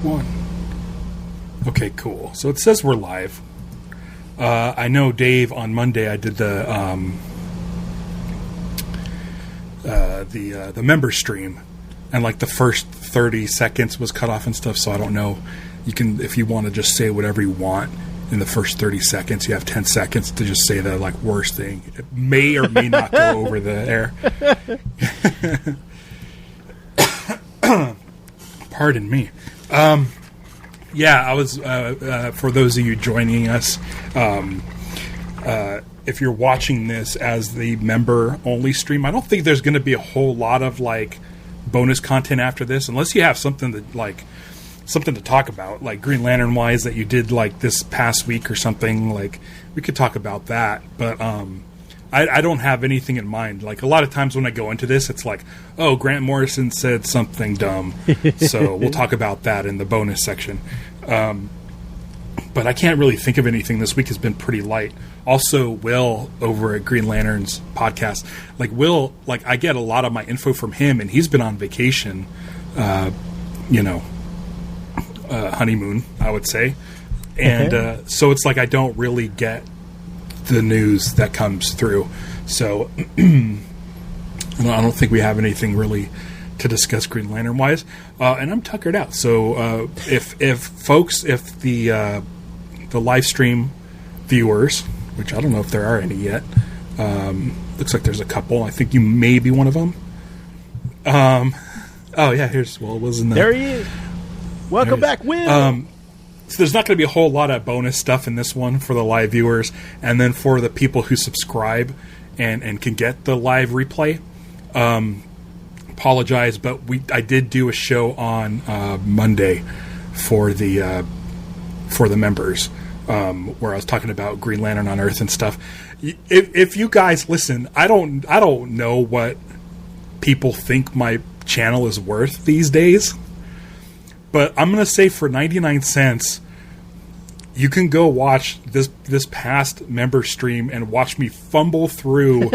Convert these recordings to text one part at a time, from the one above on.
One. Okay, cool. So it says we're live. I know, Dave, on Monday I did the member stream, and like the first 30 seconds was cut off and stuff. So I don't know. You can, if you want to just say whatever you want in the first 30 seconds, you have 10 seconds to just say the like worst thing. It may or may not go over the air. Pardon me. Yeah, I was, for those of you joining us, if you're watching this as the member-only stream, I don't think there's going to be a whole lot of, like, bonus content after this, unless you have something to talk about, like Green Lantern-wise that you did, like, this past week or something. Like, we could talk about that, but, I don't have anything in mind. Like, a lot of times when I go into this, it's like, oh, Grant Morrison said something dumb, so we'll talk about that in the bonus section. But I can't really think of anything. This week has been pretty light. Also, Will over at Green Lantern's podcast, like Will, like I get a lot of my info from him, and he's been on vacation, honeymoon, I would say. And so it's like I don't really get the news that comes through. So I don't think we have anything really to discuss Green Lantern wise, and I'm tuckered out. So if the live stream viewers, which I don't know if there are any yet, looks like there's a couple. I think you may be one of them. Oh yeah, here's Will. Wasn't there? He is. Welcome back, Will. So there's not going to be a whole lot of bonus stuff in this one for the live viewers, and then for the people who subscribe and can get the live replay. Apologize, but I did do a show on Monday for the members, where I was talking about Green Lantern on Earth and stuff. If you guys listen, I don't know what people think my channel is worth these days. But I'm going to say for 99 cents, you can go watch this past member stream and watch me fumble through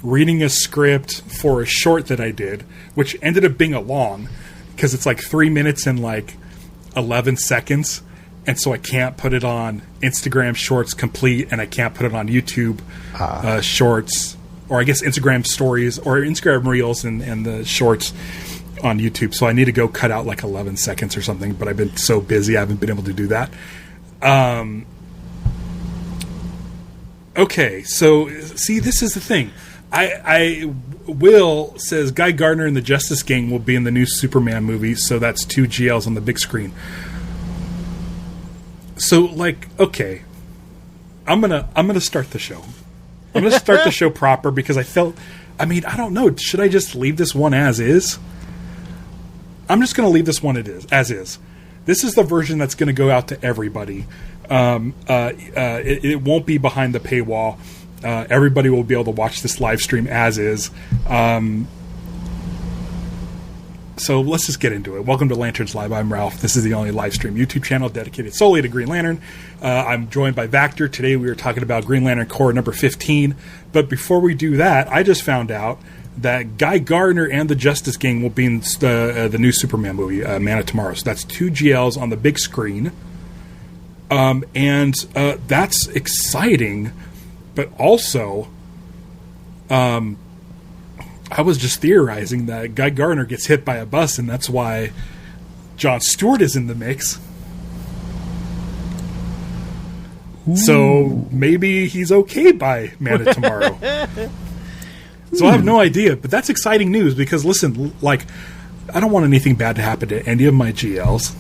reading a script for a short that I did, which ended up being a long, because it's like 3 minutes and like 11 seconds. And so I can't put it on Instagram Shorts complete, and I can't put it on YouTube Shorts, or I guess Instagram Stories, or Instagram Reels and the Shorts on YouTube. So I need to go cut out like 11 seconds or something, but I've been so busy I haven't been able to do that. Okay, so see, this is the thing. Will says Guy Gardner and the Justice Gang will be in the new Superman movie, so that's 2 GLs on the big screen. So like, okay, I'm gonna start the show. I'm gonna start the show proper, because I don't know, should I just leave this one as is? I'm just going to leave this one as is. This is the version that's going to go out to everybody. It won't be behind the paywall. Everybody will be able to watch this live stream as is. So let's just get into it. Welcome to Lanterns Live. I'm Ralph. This is the only live stream YouTube channel dedicated solely to Green Lantern. I'm joined by Vactor. Today we are talking about Green Lantern Corps number 15. But before we do that, I just found out that Guy Gardner and the Justice Gang will be in the new Superman movie, Man of Tomorrow. So that's 2 GLs on the big screen. And that's exciting. But also, I was just theorizing that Guy Gardner gets hit by a bus, and that's why John Stewart is in the mix. Ooh. So maybe he's okay by Man of Tomorrow. So I have no idea, but that's exciting news, because listen, like, I don't want anything bad to happen to any of my GLs,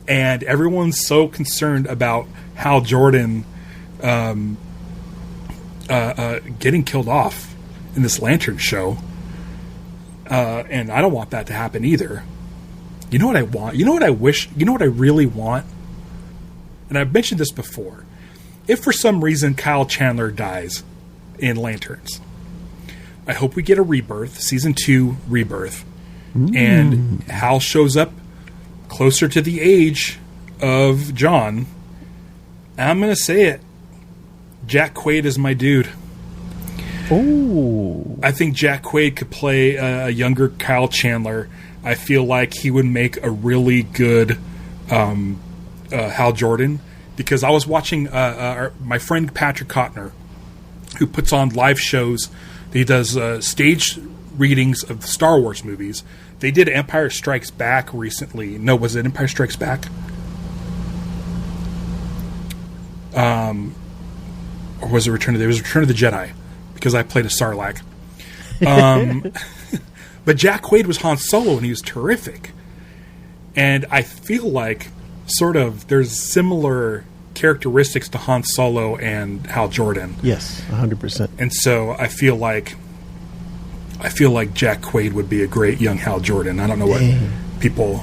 and everyone's so concerned about Hal Jordan getting killed off in this Lantern show, and I don't want that to happen either. You know what I want? You know what I wish? You know what I really want? And I've mentioned this before. If for some reason Kyle Chandler dies in Lanterns, I hope we get a rebirth, season 2 rebirth, and Hal shows up closer to the age of John. And I'm going to say it. Jack Quaid is my dude. Oh, I think Jack Quaid could play a younger Kyle Chandler I feel like he would make a really good Hal Jordan, because I was watching my friend Patrick Kottner, who puts on live shows. He does stage readings of the Star Wars movies. They did Empire Strikes Back recently. No, was it Empire Strikes Back? Or was it Return of the... It was Return of the Jedi, because I played a Sarlacc. But Jack Quaid was Han Solo, and he was terrific. And I feel like sort of there's similar characteristics to Han Solo and Hal Jordan. Yes, 100%. And so I feel like Jack Quaid would be a great young Hal Jordan. I don't know what people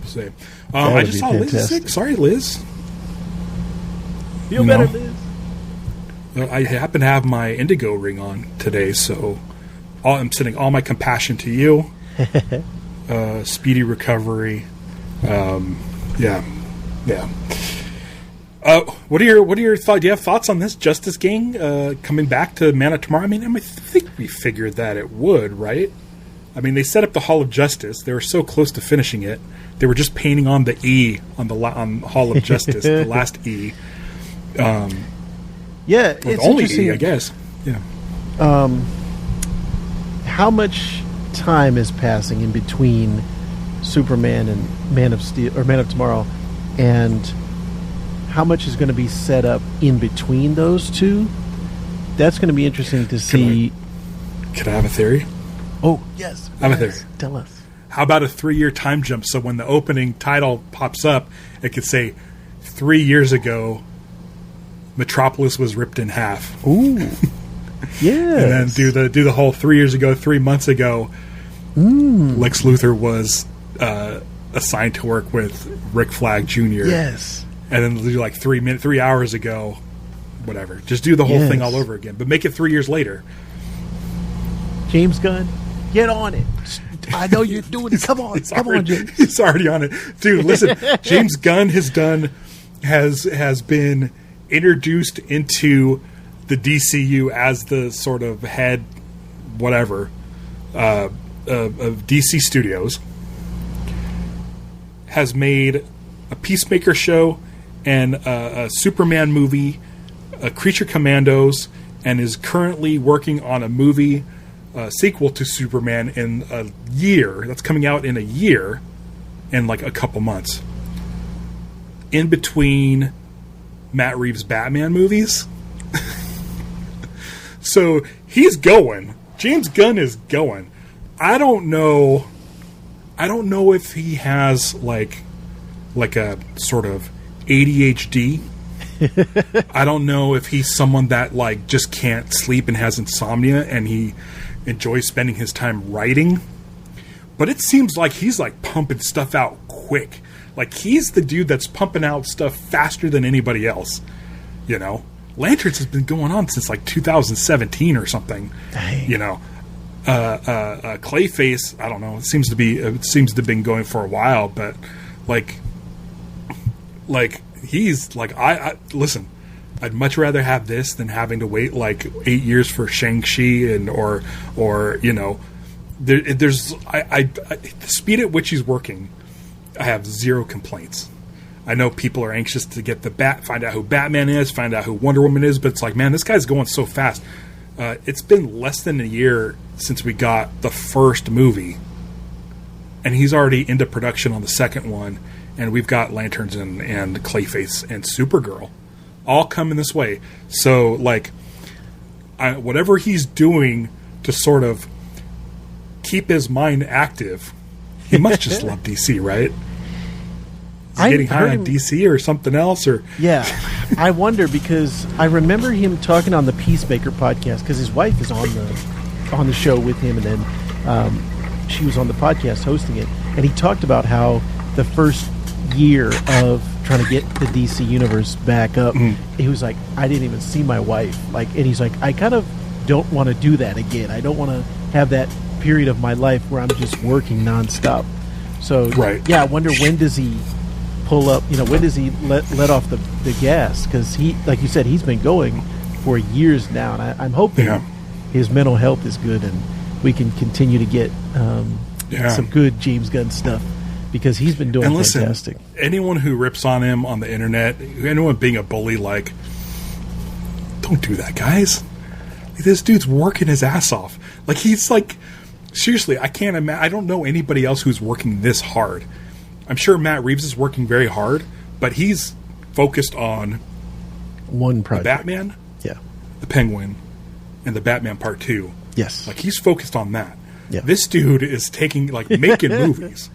say. I just saw Liz is sick. Sorry, Liz. Feel better, Liz. I happen to have my Indigo ring on today, so I'm sending all my compassion to you. Speedy recovery. Yeah. What are your thoughts? Do you have thoughts on this Justice Gang coming back to Man of Tomorrow? I mean, I think we figured that it would, right? I mean, they set up the Hall of Justice. They were so close to finishing it. They were just painting on the E on the Hall of Justice, the last E. Yeah, it's only interesting. E, I guess. Yeah. How much time is passing in between Superman and Man of Steel or Man of Tomorrow, and how much is going to be set up in between those two? That's going to be interesting to see. Could I have a theory? Oh, yes. I have a theory. Tell us. How about a 3-year time jump? So when the opening title pops up, it could say 3 years ago, Metropolis was ripped in half. Ooh. Yeah. And then do the whole 3 years ago, 3 months ago, Lex Luthor was assigned to work with Rick Flag Jr. Yes. And then do like 3 hours ago, whatever. Just do the whole thing all over again, but make it 3 years later. James Gunn, get on it. I know you're doing it. Come on, James. He's already on it, dude. Listen, James Gunn has been introduced into the DCU as the sort of head, whatever, of DC Studios. Has made a Peacemaker show and a Superman movie, a Creature Commandos, and is currently working on a movie sequel to Superman in a year. That's coming out in a year, in like a couple months. In between Matt Reeves' Batman movies. So he's going. James Gunn is going. I don't know if he has like a sort of ADHD. I don't know if he's someone that like just can't sleep and has insomnia and he enjoys spending his time writing. But it seems like he's like pumping stuff out quick. Like he's the dude that's pumping out stuff faster than anybody else. You know? Lanterns has been going on since like 2017 or something. Dang. You know? Clayface, I don't know. It seems to have been going for a while, but like he's like I listen. I'd much rather have this than having to wait like 8 years for Shang-Chi or you know, there's the speed at which he's working. I have zero complaints. I know people are anxious to get find out who Batman is, find out who Wonder Woman is, but it's like, man, this guy's going so fast. It's been less than a year since we got the first movie, and he's already into production on the second one, and we've got Lanterns and Clayface and Supergirl all coming this way. So, like, whatever he's doing to sort of keep his mind active, he must just love DC, right? Is he getting high on DC or something else? Or yeah, I wonder, because I remember him talking on the Peacemaker podcast, because his wife is on the show with him, and then she was on the podcast hosting it, and he talked about how the first year of trying to get the DC universe back up, he was like, I didn't even see my wife. Like, and he's like, I kind of don't want to do that again. I don't want to have that period of my life where I'm just working nonstop. So right. Yeah, I wonder, when does he pull up, you know, when does he let off the gas? Because he, like you said, he's been going for years now, and I'm hoping his mental health is good and we can continue to get some good James Gunn stuff because he's been doing fantastic. Anyone who rips on him on the internet, anyone being a bully, like, don't do that, guys. Like, this dude's working his ass off. Like, he's like, seriously, I can't imagine. I don't know anybody else who's working this hard. I'm sure Matt Reeves is working very hard, but he's focused on one project. The Batman, the Penguin, and the Batman Part 2. Yes. Like, he's focused on that. Yeah. This dude is making movies.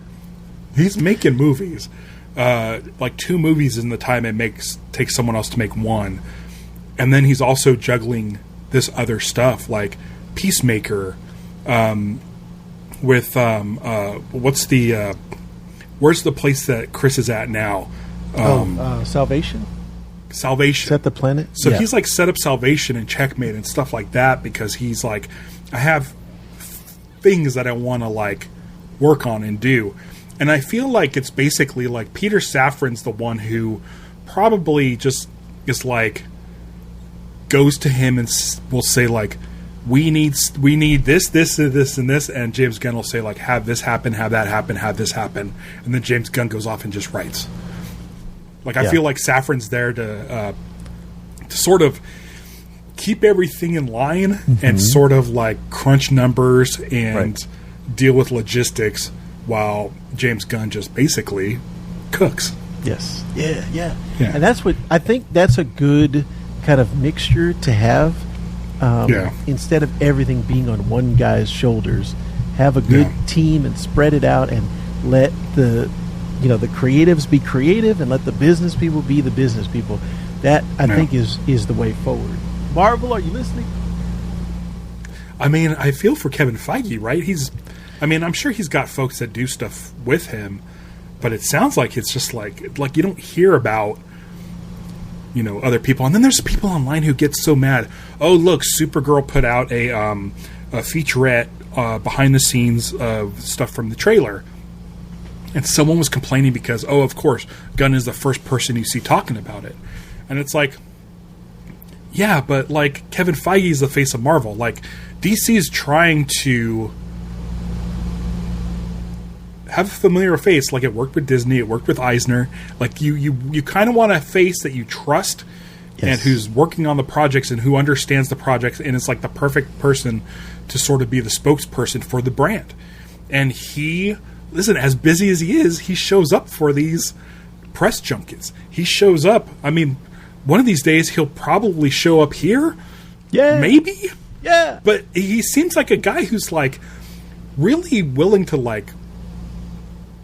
He's making movies. Like 2 movies in the time it takes someone else to make one. And then he's also juggling this other stuff, like Peacemaker, with where's the place that Chris is at now? Salvation? Salvation. Set the Planet? So he's like set up Salvation and Checkmate and stuff like that because he's like, I have things that I want to like work on and do. And I feel like it's basically like Peter Safran's the one who probably just is like, goes to him and will say like, we need this, and this, and James Gunn will say like, have this happen, have that happen, have this happen, and then James Gunn goes off and just writes. Like, I feel like Safran's there to sort of keep everything in line and sort of like crunch numbers and deal with logistics while James Gunn just basically cooks. Yes. Yeah. And that's what I think. That's a good kind of mixture to have. Instead of everything being on one guy's shoulders, have a good team and spread it out and let the creatives be creative and let the business people be the business people. That I think is the way forward. Marvel, are you listening? I mean, I feel for Kevin Feige, right? I'm sure he's got folks that do stuff with him, but it sounds like it's just like you don't hear about other people. And then there's people online who get so mad. Oh, look, Supergirl put out a featurette behind the scenes of stuff from the trailer. And someone was complaining because, of course, Gunn is the first person you see talking about it. And it's like, yeah, but like Kevin Feige is the face of Marvel. Like, DC is trying to have a familiar face. Like, it worked with Disney, it worked with Eisner. Like, you kind of want a face that you trust and who's working on the projects and who understands the projects, and it's like the perfect person to sort of be the spokesperson for the brand. And listen, as busy as he is, he shows up for these press junkets. He shows up. I mean, one of these days he'll probably show up here. Yeah. Maybe. Yeah. But he seems like a guy who's like really willing to like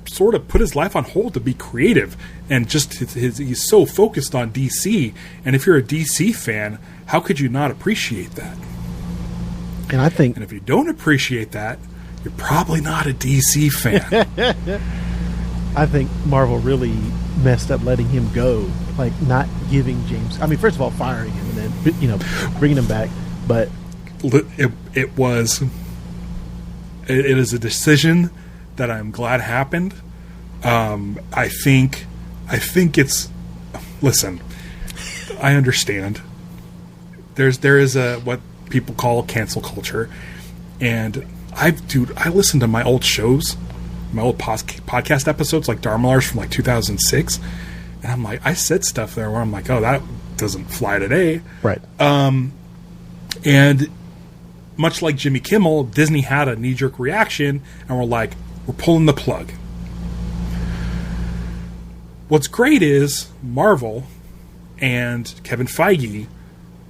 sort of put his life on hold to be creative, and just he's so focused on DC. And if you're a DC fan, how could you not appreciate that? And if you don't appreciate that, you're probably not a DC fan. I think Marvel really messed up letting him go, like not giving James. I mean, first of all, firing him and then bringing him back. But it is a decision that I'm glad happened. I think it's. Listen, I understand. There is a what people call cancel culture, and I listen to my old shows, my old podcast episodes, like Darmalars from like 2006, and I'm like, I said stuff there where I'm like, oh, that doesn't fly today, right? And much like Jimmy Kimmel, Disney had a knee-jerk reaction, and we're like, we're pulling the plug. What's great is Marvel and Kevin Feige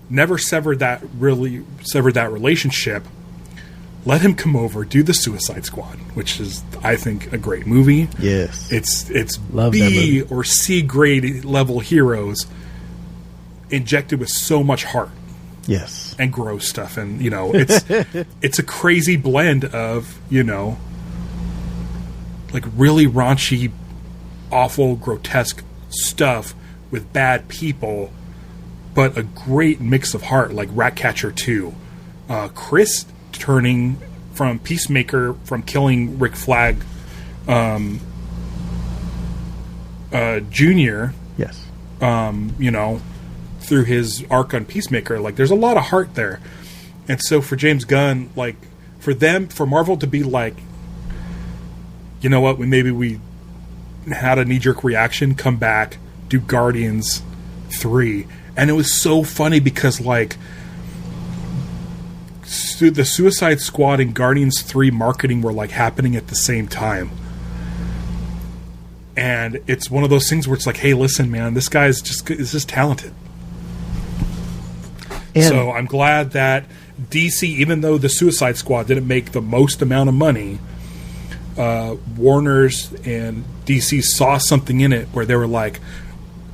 never severed that relationship. Let him come over, do the Suicide Squad, which is, I think, a great movie. Yes. It's Love B or C grade level heroes injected with so much heart. Yes. And gross stuff. And, it's a crazy blend of, like really raunchy, awful, grotesque stuff with bad people, but a great mix of heart, like Ratcatcher 2. Chris turning from Peacemaker, from killing Rick Flag Jr. Yes. Through his arc on Peacemaker, like there's a lot of heart there. And so for James Gunn, like for Marvel to be like, you know what, we had a knee-jerk reaction, come back, do Guardians 3. And it was so funny because, like, the Suicide Squad and Guardians 3 marketing were, like, happening at the same time. And it's one of those things where it's like, hey, listen, man, this guy is just talented. And so I'm glad that DC, even though the Suicide Squad didn't make the most amount of money, Warner's and DC saw something in it where they were like,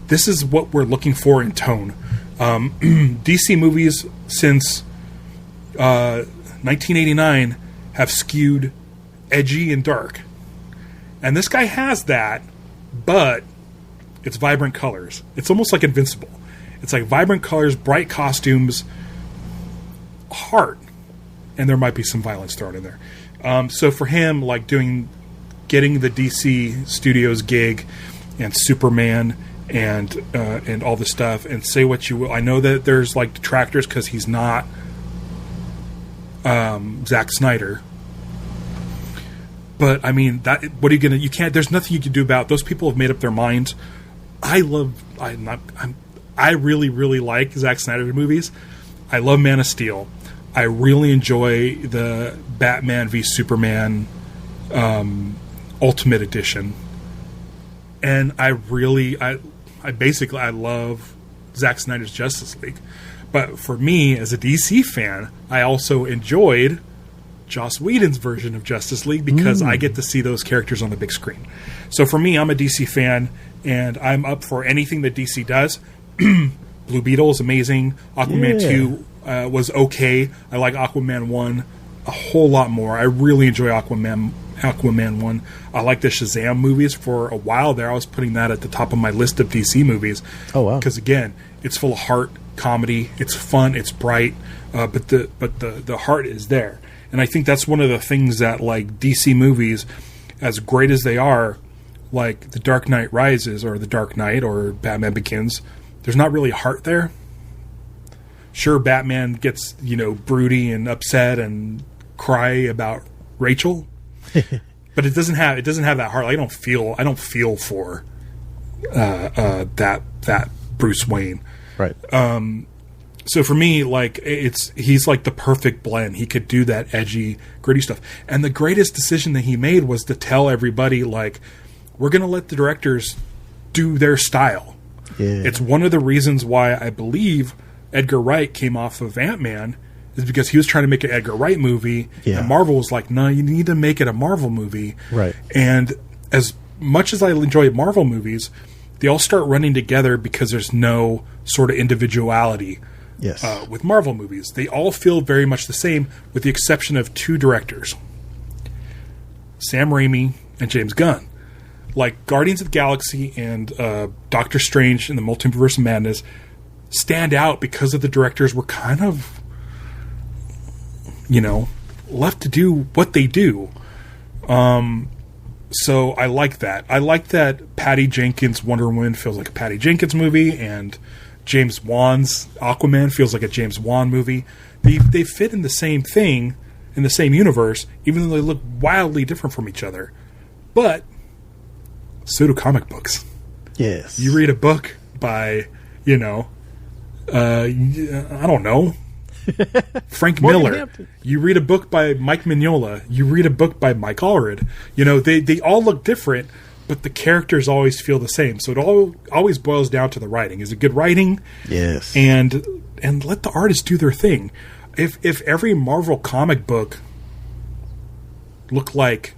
this is what we're looking for in tone. DC movies since 1989 have skewed edgy and dark. And this guy has that, but it's vibrant colors. It's almost like Invincible. It's like vibrant colors, bright costumes, heart, and there might be some violence thrown in there. So for him, like getting the DC Studios gig and Superman and all this stuff, and say what you will. I know that there's like detractors because he's not Zack Snyder. But I mean, that what are you gonna? You can't. There's nothing you can do about. Those people have made up their minds. I really, really like Zack Snyder movies. I love Man of Steel. I really enjoy the Batman v Superman Ultimate Edition, and I love Zack Snyder's Justice League. But for me, as a DC fan, I also enjoyed Joss Whedon's version of Justice League because I get to see those characters on the big screen. So for me, I'm a DC fan, and I'm up for anything that DC does. Blue Beetle is amazing. Aquaman 2 was okay. I like Aquaman 1 a whole lot more. I really enjoy Aquaman 1. I like the Shazam movies. For a while there, I was putting that at the top of my list of DC movies. Oh, wow. Because, again, it's full of heart, comedy. It's fun. It's bright. But the heart is there. And I think that's one of the things that, like, DC movies, as great as they are, like The Dark Knight Rises or The Dark Knight or Batman Begins, there's not really heart there. Sure, Batman gets, broody and upset and cry about Rachel, but it doesn't have that heart. Like, I don't feel for that Bruce Wayne. Right. So for me, like, he's like the perfect blend. He could do that edgy, gritty stuff. And the greatest decision that he made was to tell everybody, like, we're going to let the directors do their style. Yeah. It's one of the reasons why I believe Edgar Wright came off of Ant-Man, is because he was trying to make an Edgar Wright movie, and Marvel was like, no, you need to make it a Marvel movie. Right. And as much as I enjoy Marvel movies, they all start running together because there's no sort of individuality. Yes. With Marvel movies. They all feel very much the same, with the exception of two directors, Sam Raimi and James Gunn. Like, Guardians of the Galaxy and Doctor Strange and the Multiverse of Madness stand out because of the directors were kind of, left to do what they do. So I like that. I like that Patty Jenkins' Wonder Woman feels like a Patty Jenkins movie, and James Wan's Aquaman feels like a James Wan movie. They fit in the same thing, in the same universe, even though they look wildly different from each other. But so do comic books. Yes. You read a book by, I don't know, Frank Miller. Hampton. You read a book by Mike Mignola. You read a book by Mike Allred. They all look different, but the characters always feel the same. So it always boils down to the writing. Is it good writing? Yes. And let the artists do their thing. If every Marvel comic book looked like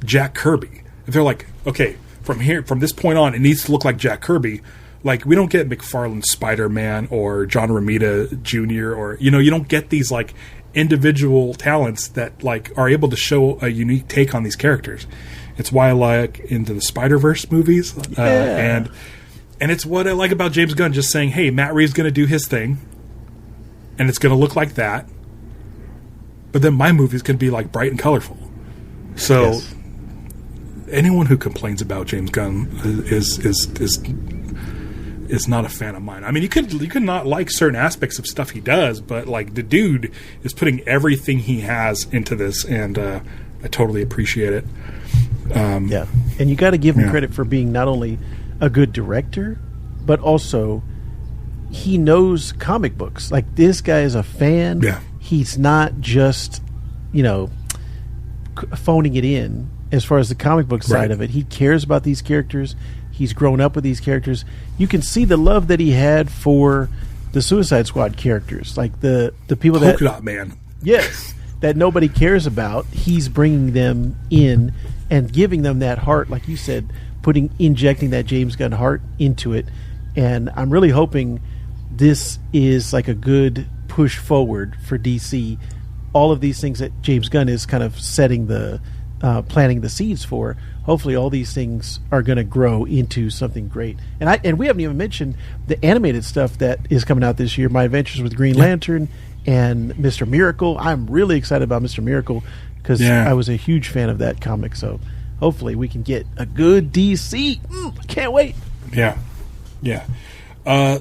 Jack Kirby, if they're like, okay, from this point on, it needs to look like Jack Kirby. Like, we don't get McFarlane's Spider-Man or John Romita Jr. or, you don't get these, like, individual talents that, like, are able to show a unique take on these characters. It's why I like Into the Spider-Verse movies. And it's what I like about James Gunn, just saying, hey, Matt Reeves going to do his thing, and it's going to look like that. But then my movie's going to be, like, bright and colorful. So anyone who complains about James Gunn is not a fan of mine. I mean, you could not like certain aspects of stuff he does, but, like, the dude is putting everything he has into this, and I totally appreciate it. Yeah, and you got to give him credit for being not only a good director, but also he knows comic books. Like, this guy is a fan. Yeah. He's not just, phoning it in as far as the comic book side of it. He cares about these characters. He's grown up with these characters. You can see the love that he had for the Suicide Squad characters, like the people that Polka Dot Man. Yes, that nobody cares about. He's bringing them in and giving them that heart, like you said, injecting that James Gunn heart into it. And I'm really hoping this is like a good push forward for DC. All of these things that James Gunn is kind of setting planting the seeds for. Hopefully, all these things are going to grow into something great. And we haven't even mentioned the animated stuff that is coming out this year. My Adventures with Green Lantern and Mr. Miracle. I'm really excited about Mr. Miracle because I was a huge fan of that comic. So hopefully, we can get a good DC. Can't wait. Yeah.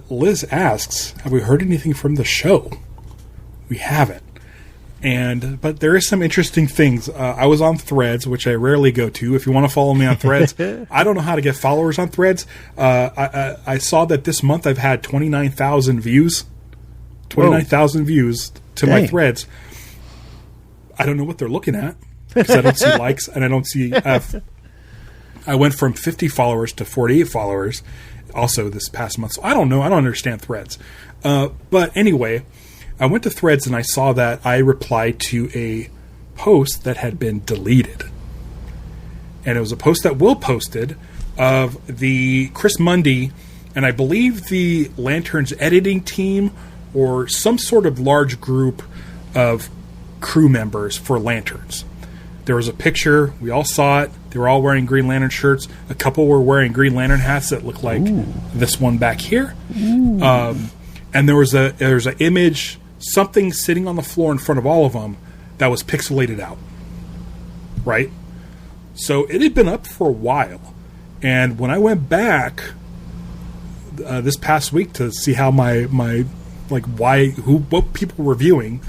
Liz asks, have we heard anything from the show? We haven't. But there is some interesting things. I was on Threads, which I rarely go to. If you want to follow me on Threads, I don't know how to get followers on Threads. I saw that this month I've had 29,000 views. 29,000 views to my Threads. I don't know what they're looking at because I don't see likes and I don't see. I went from 50 followers to 48 followers also this past month. So I don't know. I don't understand Threads. But anyway, I went to Threads and I saw that I replied to a post that had been deleted. And it was a post that Will posted of the Chris Mundy and I believe the Lanterns editing team or some sort of large group of crew members for Lanterns. There was a picture. We all saw it. They were all wearing Green Lantern shirts. A couple were wearing Green Lantern hats that looked like this one back here. And there was an image, something sitting on the floor in front of all of them that was pixelated out. Right? So it had been up for a while. And when I went back this past week to see how what people were viewing,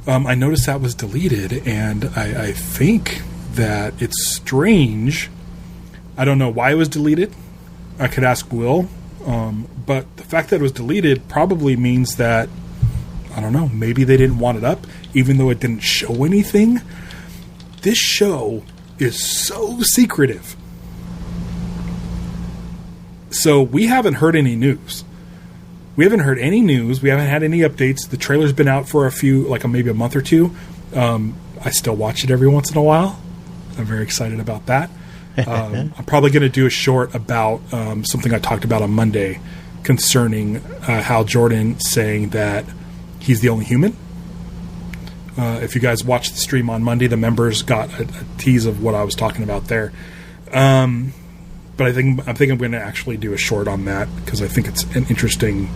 I noticed that was deleted, and I think that it's strange. I don't know why it was deleted. I could ask Will, but the fact that it was deleted probably means that, I don't know, maybe they didn't want it up, even though it didn't show anything. This show is so secretive. So we haven't heard any news. We haven't heard any news. We haven't had any updates. The trailer's been out for maybe a month or two. I still watch it every once in a while. I'm very excited about that. I'm probably going to do a short about something I talked about on Monday concerning Hal Jordan saying that he's the only human. If you guys watched the stream on Monday, the members got a tease of what I was talking about there. But I think I'm going to actually do a short on that because I think it's an interesting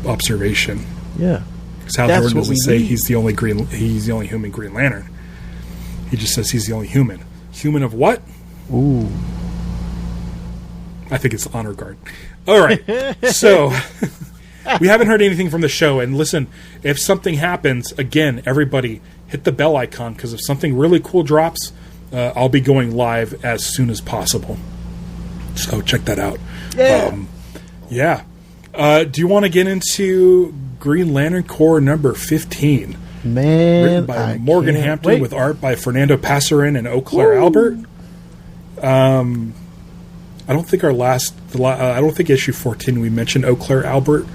observation. Yeah, because Hal Jordan doesn't say he's the only human Green Lantern. He just says he's the only human. Human of what? Ooh, I think it's Honor Guard. All right, so we haven't heard anything from the show. And listen, if something happens, again, everybody hit the bell icon because if something really cool drops, I'll be going live as soon as possible. So check that out. Do you want to get into Green Lantern Corps number 15? Man, written by Morgan Hampton with art by Fernando Pasarin and Oclair Albert. I don't think I don't think issue 14 we mentioned Oclair Albert.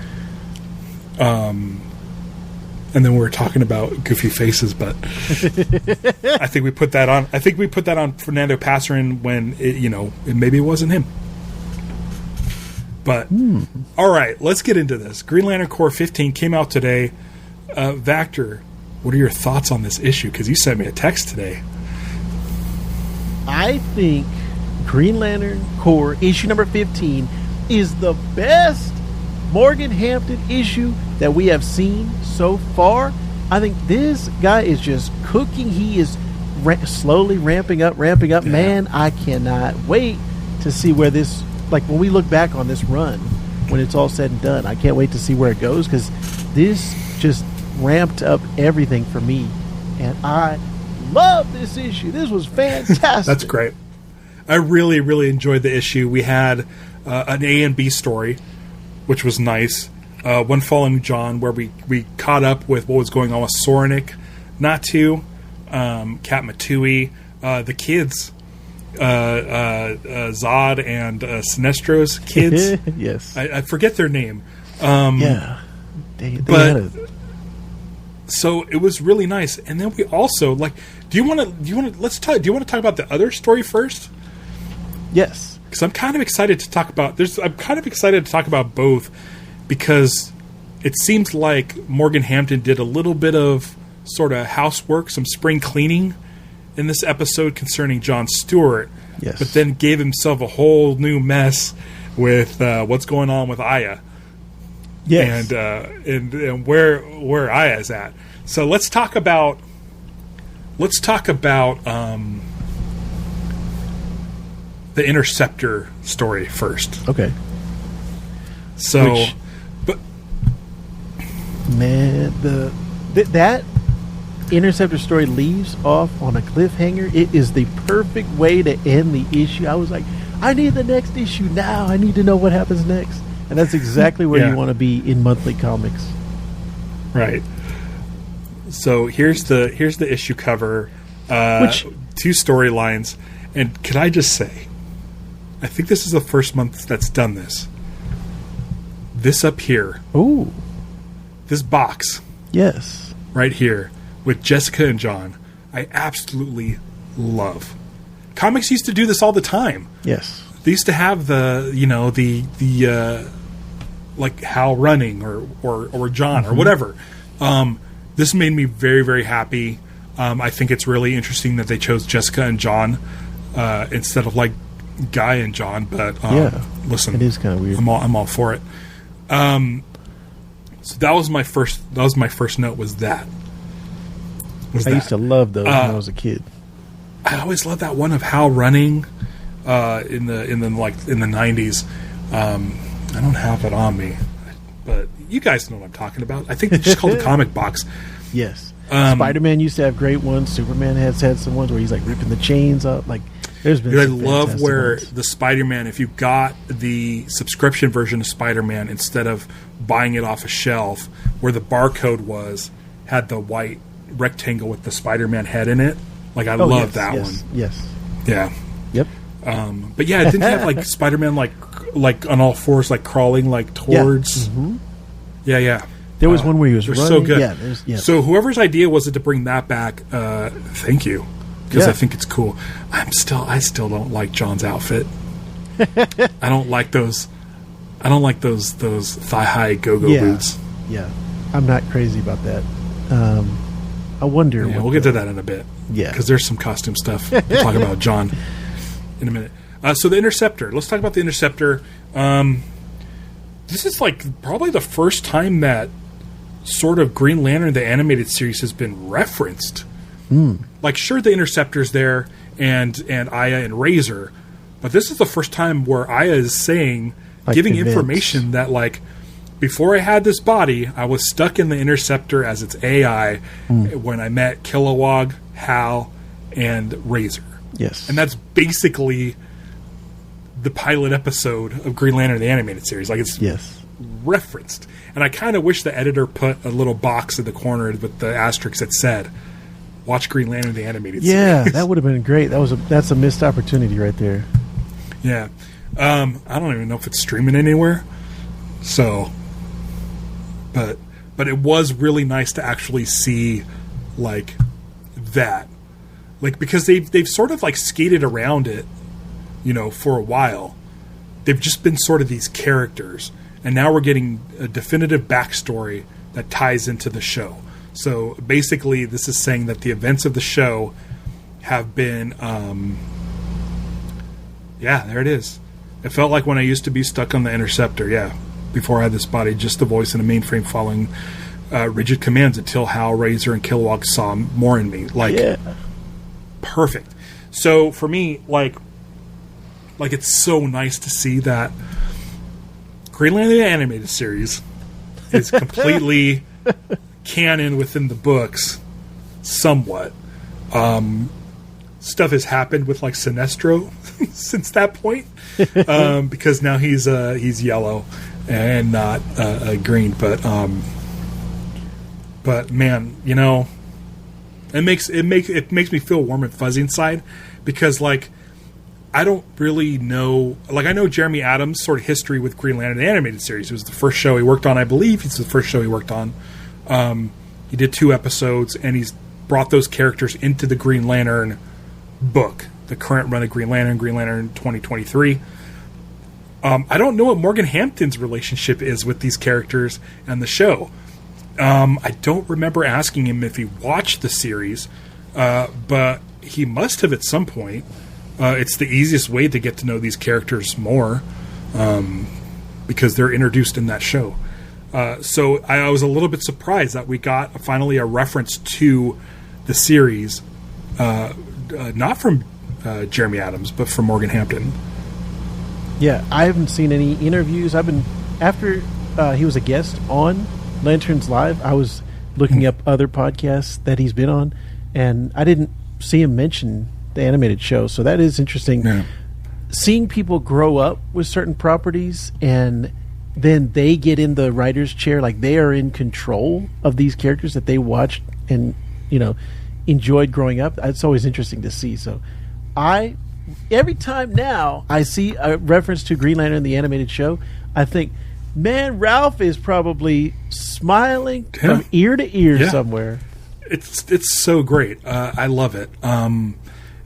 And then we were talking about goofy faces, but I think we put that on. I think we put that on Fernando Pasarin when maybe it wasn't him. But all right, let's get into this. Green Lantern Corps 15 came out today. Vactor, what are your thoughts on this issue? Because you sent me a text today. I think Green Lantern Corps issue number 15 is the best Morgan Hampton issue that we have seen so far. I think this guy is just cooking. He is slowly ramping up. Yeah. Man, I cannot wait to see where this, when we look back on this run, when it's all said and done, I can't wait to see where it goes because this just ramped up everything for me. And I love this issue. This was fantastic. That's great. I really, really enjoyed the issue. We had an A and B story, which was nice. One following John, where we caught up with what was going on with Soranik, Natu, Kat Matui, the kids, Zod and Sinestro's kids. Yes. I forget their name. Yeah. They had a... So it was really nice. And then we also do you want to talk about the other story first? Yes. Because I'm kind of excited to talk about both, because it seems like Morgan Hampton did a little bit of sort of housework, some spring cleaning in this episode concerning Jon Stewart. Yes. But then gave himself a whole new mess with what's going on with Aya. Yes. And where Aya's at. So let's talk about the Interceptor story first. Okay. So, man, that Interceptor story leaves off on a cliffhanger. It is the perfect way to end the issue. I was like, I need the next issue now. I need to know what happens next. And that's exactly where you want to be in monthly comics. Right. So here's the issue cover. Two storylines. And can I just say, I think this is the first month that's done this. This up here. Ooh. This box. Yes. Right here with Jessica and John. I absolutely love. Comics used to do this all the time. Yes. They used to have the like Hal running or John or whatever. This made me very, very happy. I think it's really interesting that they chose Jessica and John instead of like Guy and John. But listen, it is kind of weird. I'm all for it. So that was my first note. Was that? I used to love those when I was a kid. I always loved that one of Hal running in the 90s. I don't have it on me, but you guys know what I'm talking about. I think they just called the comic box. Yes. Spider-Man used to have great ones. Superman has had some ones where he's like ripping the chains up. Like there's been. I love where ones. the Spider-Man, if you got the subscription version of Spider-Man instead of buying it off a shelf, where the barcode had the white rectangle with the Spider-Man head in it. Like I love that one. Yes. Yeah. Yep. But yeah, it didn't have like Spider-Man like on all fours, like crawling like towards. Yeah. Mm-hmm. Yeah. There was one where he was running. So good. Yeah, So whoever's idea was it to bring that back, thank you, because I think it's cool. I still don't like John's outfit. I don't like those thigh high go-go boots. Yeah, I'm not crazy about that. I wonder. Yeah, we'll get to that in a bit. Yeah, because there's some costume stuff. We'll talk about John in a minute. So the Interceptor. Let's talk about the Interceptor. This is like probably the first time that sort of Green Lantern, the animated series, has been referenced. Like, sure, the Interceptor's there and Aya and Razor, but this is the first time where Aya is saying, like, giving information that, like, before I had this body, I was stuck in the Interceptor as its AI when I met Kilowog, Hal, and Razor. Yes. And that's basically the pilot episode of Green Lantern, the animated series. Like, it's referenced. And I kind of wish the editor put a little box in the corner with the asterisk that said, watch Green Lantern, the animated series. Yeah, that would have been great. That's a missed opportunity right there. Yeah. I don't even know if it's streaming anywhere. So, but it was really nice to actually see, like, that. Like, because they've sort of, like, skated around it, for a while. They've just been sort of these characters. And now we're getting a definitive backstory that ties into the show. So basically, this is saying that the events of the show have been, there it is. It felt like when I used to be stuck on the Interceptor, before I had this body, just the voice in a mainframe following rigid commands until Hal, Razor, and Kilowog saw more in me. Perfect. So for me, like it's so nice to see that Green Lantern the animated series is completely canon within the books, somewhat. stuff has happened with like Sinestro since that point, because now he's yellow and not green. But man, you know, it makes me feel warm and fuzzy inside, because like I don't really know. Like, I know Jeremy Adams' sort of history with Green Lantern, the animated series. It was the first show he worked on, I believe. It's the first show he worked on. He did 2 episodes, and he's brought those characters into the Green Lantern book, the current run of Green Lantern 2023. I don't know what Morgan Hampton's relationship is with these characters and the show. I don't remember asking him if he watched the series, but he must have at some point. It's the easiest way to get to know these characters more, because they're introduced in that show. So I was a little bit surprised that we got finally a reference to the series, not from Jeremy Adams, but from Morgan Hampton. Yeah, I haven't seen any interviews. After he was a guest on Lanterns Live, I was looking up other podcasts that he's been on, and I didn't see him mention the animated show. So that is interesting. Yeah. Seeing people grow up with certain properties and then they get in the writer's chair, like they are in control of these characters that they watched and, you know, enjoyed growing up. It's always interesting to see. So every time now I see a reference to Green Lantern, the animated show, I think, man, Ralph is probably smiling from ear to ear somewhere. It's so great. I love it.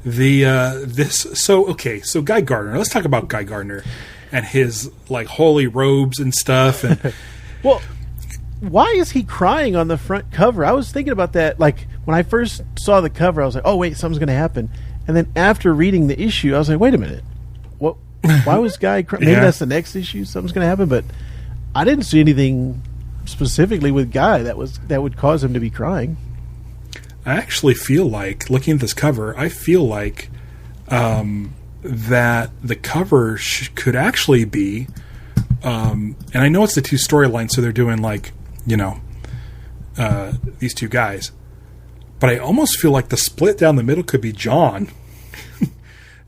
So Guy Gardner. Let's talk about Guy Gardner and his like holy robes and stuff. And well, why is he crying on the front cover? I was thinking about that. Like when I first saw the cover, I was like, "Oh wait, something's going to happen." And then after reading the issue, I was like, "Wait a minute, what? Why was Guy crying?" Maybe that's the next issue. Something's going to happen, but I didn't see anything specifically with Guy that would cause him to be crying. I actually feel like, looking at this cover, I feel like that the cover could actually be, and I know it's the 2 storylines, so they're doing like, you know, these 2 guys, but I almost feel like the split down the middle could be John.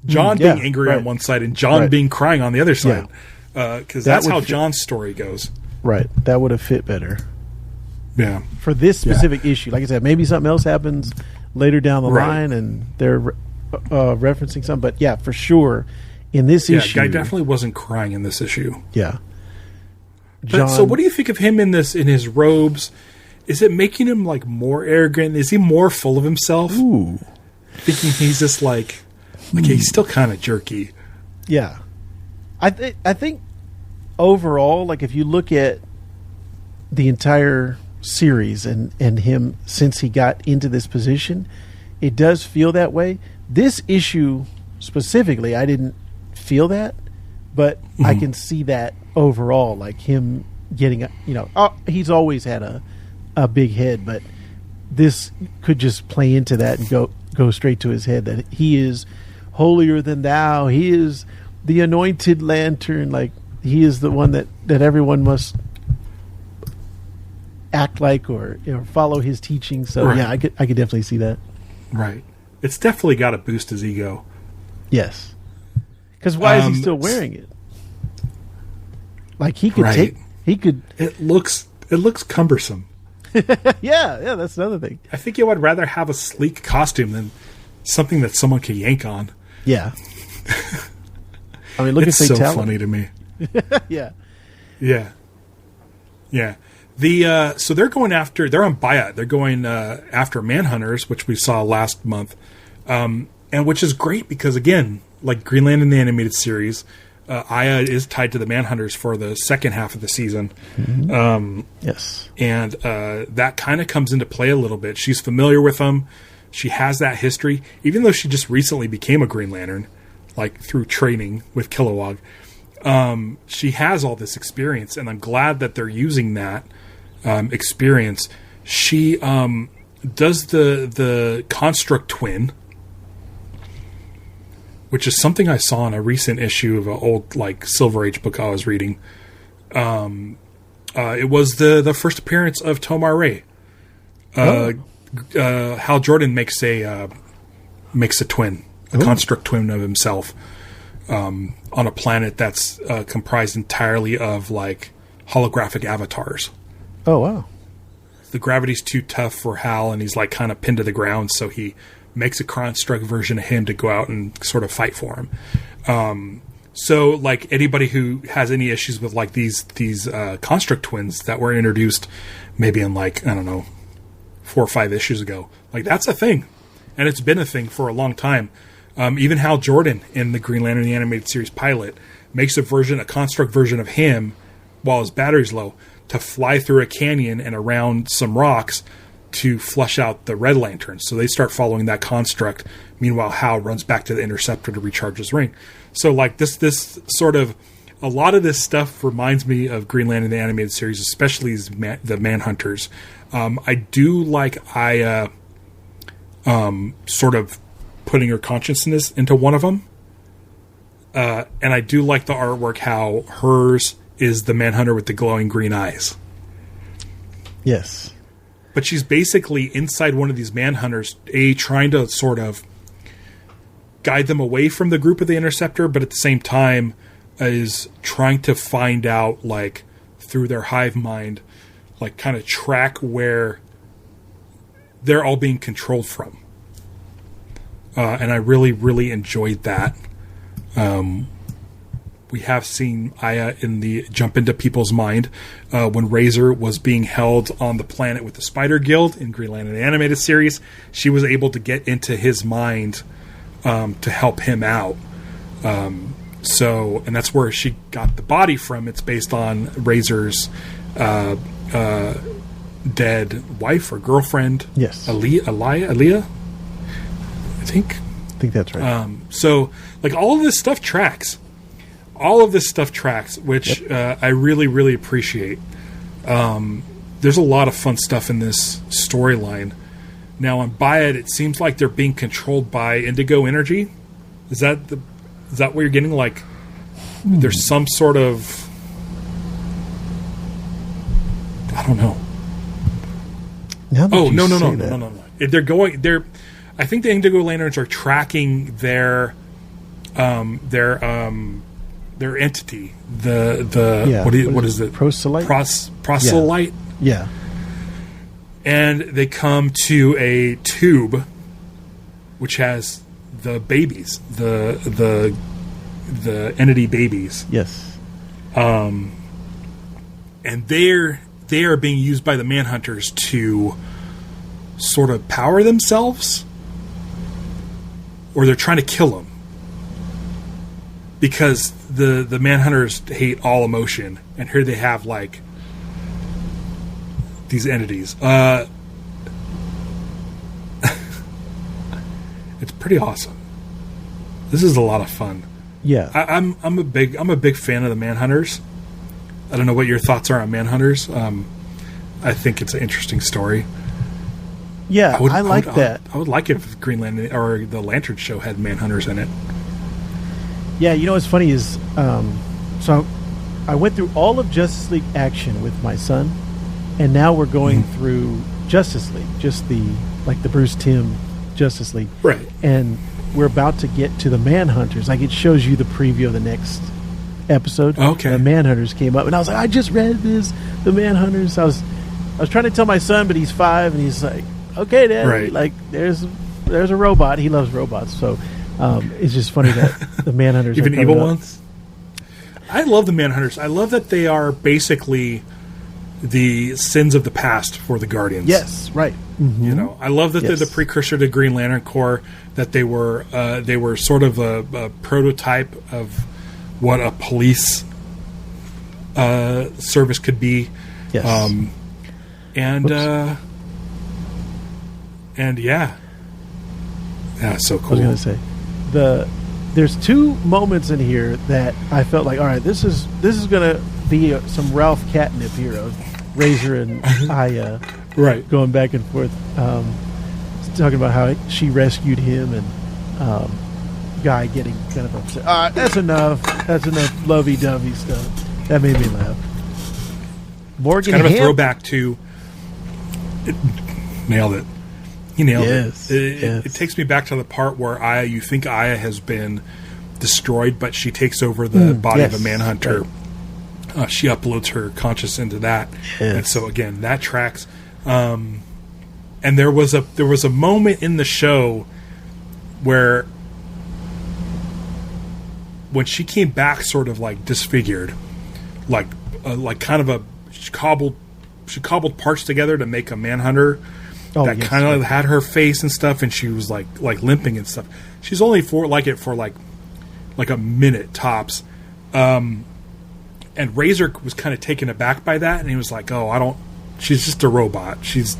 John being angry on one side and John being crying on the other side, because that's how John's story goes. Right, that would have fit better. Yeah. For this specific issue. Like I said, maybe something else happens later down the line and they're referencing something. But yeah, for sure, in this issue... Guy definitely wasn't crying in this issue. Yeah. But, so what do you think of him in his robes? Is it making him like more arrogant? Is he more full of himself? Ooh. Thinking he's just like he's still kind of jerky. Yeah. I think overall, like if you look at the entire series and him since he got into this position, it does feel that way. This issue specifically, I didn't feel that, but I can see that overall, like him getting he's always had a big head, but this could just play into that and go straight to his head, that he is holier than thou, he is the anointed lantern, like he is the one that everyone must act like or follow his teaching. So yeah, I could definitely see that. Right. It's definitely got to boost his ego. Yes. Because why is he still wearing it? Like he could It looks cumbersome. yeah, that's another thing. I think you would rather have a sleek costume than something that someone can yank on. Yeah. I mean, look at Fatality. It's so funny to me. Yeah. So they're on Bayat. They're going after Manhunters, which we saw last month, and which is great because, again, like Green Lantern the animated series, Aya is tied to the Manhunters for the second half of the season. Mm-hmm. Yes, and that kind of comes into play a little bit. She's familiar with them. She has that history, even though she just recently became a Green Lantern, like through training with Kilowog. She has all this experience, and I'm glad that they're using that experience. She does the construct twin, which is something I saw in a recent issue of an old like Silver Age book I was reading. It was the first appearance of Tomar Ray. Hal Jordan makes a makes a twin, a construct twin of himself, on a planet that's comprised entirely of like holographic avatars. Oh wow! The gravity's too tough for Hal, and he's like kind of pinned to the ground. So he makes a construct version of him to go out and sort of fight for him. So like anybody who has any issues with like these construct twins that were introduced maybe in like, I don't know, 4 or 5 issues ago, like that's a thing. And it's been a thing for a long time. Even Hal Jordan in the Green Lantern, the animated series pilot, makes a construct version of him while his battery's low to fly through a canyon and around some rocks to flush out the Red Lantern. So they start following that construct. Meanwhile, Hal runs back to the Interceptor to recharge his ring. So like this sort of, a lot of this stuff reminds me of Green Lantern, the animated series, especially the Manhunters. I do like sort of putting her consciousness into one of them. And I do like the artwork, how hers is the Manhunter with the glowing green eyes. Yes. But she's basically inside one of these Manhunters, trying to sort of guide them away from the group of the Interceptor, but at the same time is trying to find out, like, through their hive mind, like, kind of track where they're all being controlled from. And I really, really enjoyed that. We have seen Aya in the jump into people's mind when Razor was being held on the planet with the Spider Guild in Green Lantern, the animated series. She was able to get into his mind to help him out. And that's where she got the body from. It's based on Razor's dead wife or girlfriend. Yes. Aaliyah? I think that's right. So, like, all of this stuff tracks. All of this stuff tracks, which I really, really appreciate. There's a lot of fun stuff in this storyline. Now, on Bayad, it seems like they're being controlled by indigo energy. Is that what you're getting? Like, there's some sort of... I don't know. No. I think the Indigo Lanterns are tracking their entity. What is it? Proselyte. Proselyte. Yeah. And they come to a tube, which has the babies, the entity babies. Yes. And they are being used by the Manhunters to sort of power themselves, or they're trying to kill them, because the Manhunters hate all emotion, and here they have like these entities. It's pretty awesome. This is a lot of fun. Yeah, I'm a big fan of the Manhunters. I don't know what your thoughts are on Manhunters. I think it's an interesting story. Yeah, I like that. I would like it if Green Lantern or the Lantern Show had Manhunters in it. Yeah, you know what's funny is, so I went through all of Justice League Action with my son, and now we're going through Justice League, just the Bruce Timm Justice League. Right. And we're about to get to the Manhunters. Like, it shows you the preview of the next episode. Okay. The Manhunters came up, and I was like, I just read this, the Manhunters. I was trying to tell my son, but he's 5, and he's like, okay, Dad. Right. Like, there's a robot. He loves robots, so it's just funny that the Manhunters even are evil up. ones. I love the Manhunters. I love that they are basically the sins of the past for the Guardians. Yes, right. Mm-hmm. You know, I love that they're the precursor to Green Lantern Corps. That they were sort of a prototype of what a police service could be. Yes. And yeah, so cool. I was going to say there's 2 moments in here that I felt like, all right, this is going to be some Ralph Catnip here of Razor and Aya, right, going back and forth, talking about how she rescued him, and Guy getting kind of upset. All right, that's enough lovey-dovey stuff. That made me laugh. Morgan it's kind of a Hampton. throwback to nailed it. He nailed Yes, it. yes. It takes me back to the part where you think Aya has been destroyed, but she takes over the body of a manhunter. Right. She uploads her conscious into that, and so again, that tracks. And there was a moment in the show where when she came back, sort of like disfigured, like kind of she cobbled parts together to make a manhunter. That kind of had her face and stuff, and she was like limping and stuff. She's only for like a minute tops, and Razor was kind of taken aback by that, and he was like, "Oh, she's just a robot. She's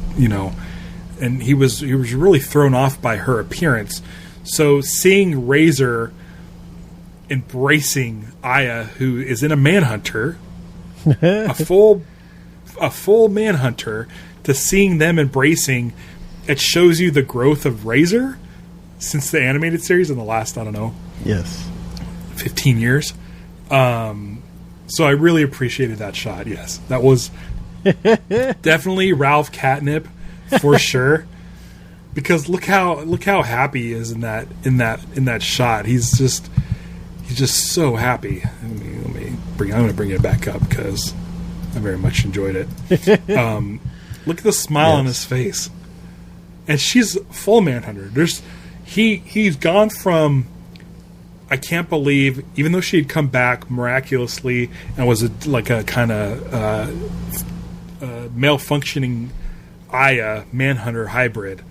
and he was really thrown off by her appearance. So seeing Razor embracing Aya, who is in a manhunter, a full manhunter. To seeing them embracing, it shows you the growth of Razor since the animated series in the last, 15 years. So I really appreciated that shot. Yes, that was definitely Ralph Catnip for sure. Because look how happy he is in that shot. He's just so happy. I'm going to bring it back up because I very much enjoyed it. Look at the smile on his face. And she's full manhunter. He's gone from, I can't believe, even though she had come back miraculously and was like a kind of male functioning Aya manhunter hybrid.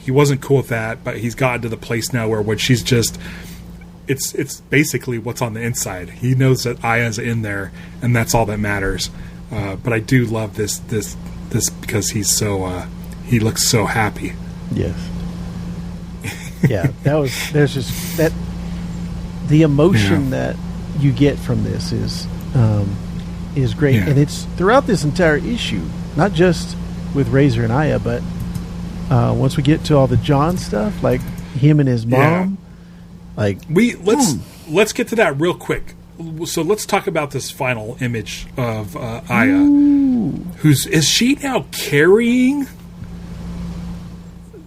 He wasn't cool with that, but he's gotten to the place now where when she's just, it's basically what's on the inside. He knows that Aya's in there, and that's all that matters. But I do love this because he's so he looks so happy. Yes. Yeah, there's just that the emotion that you get from this is great, and it's throughout this entire issue, not just with Razor and Aya, but once we get to all the John stuff, like him and his mom, like let's get to that real quick. So let's talk about this final image of Aya. Is she now carrying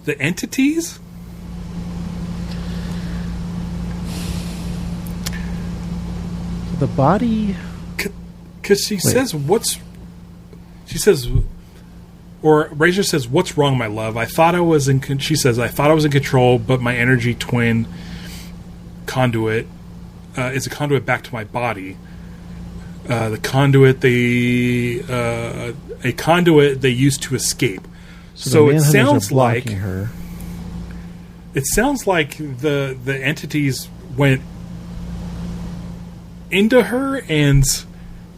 the entities? The body, because she says, or Razor says, "What's wrong, my love? She says, I thought I was in control, but my energy twin conduit is a conduit back to my body. A conduit they used to escape. So it sounds like her. It sounds like the entities went into her and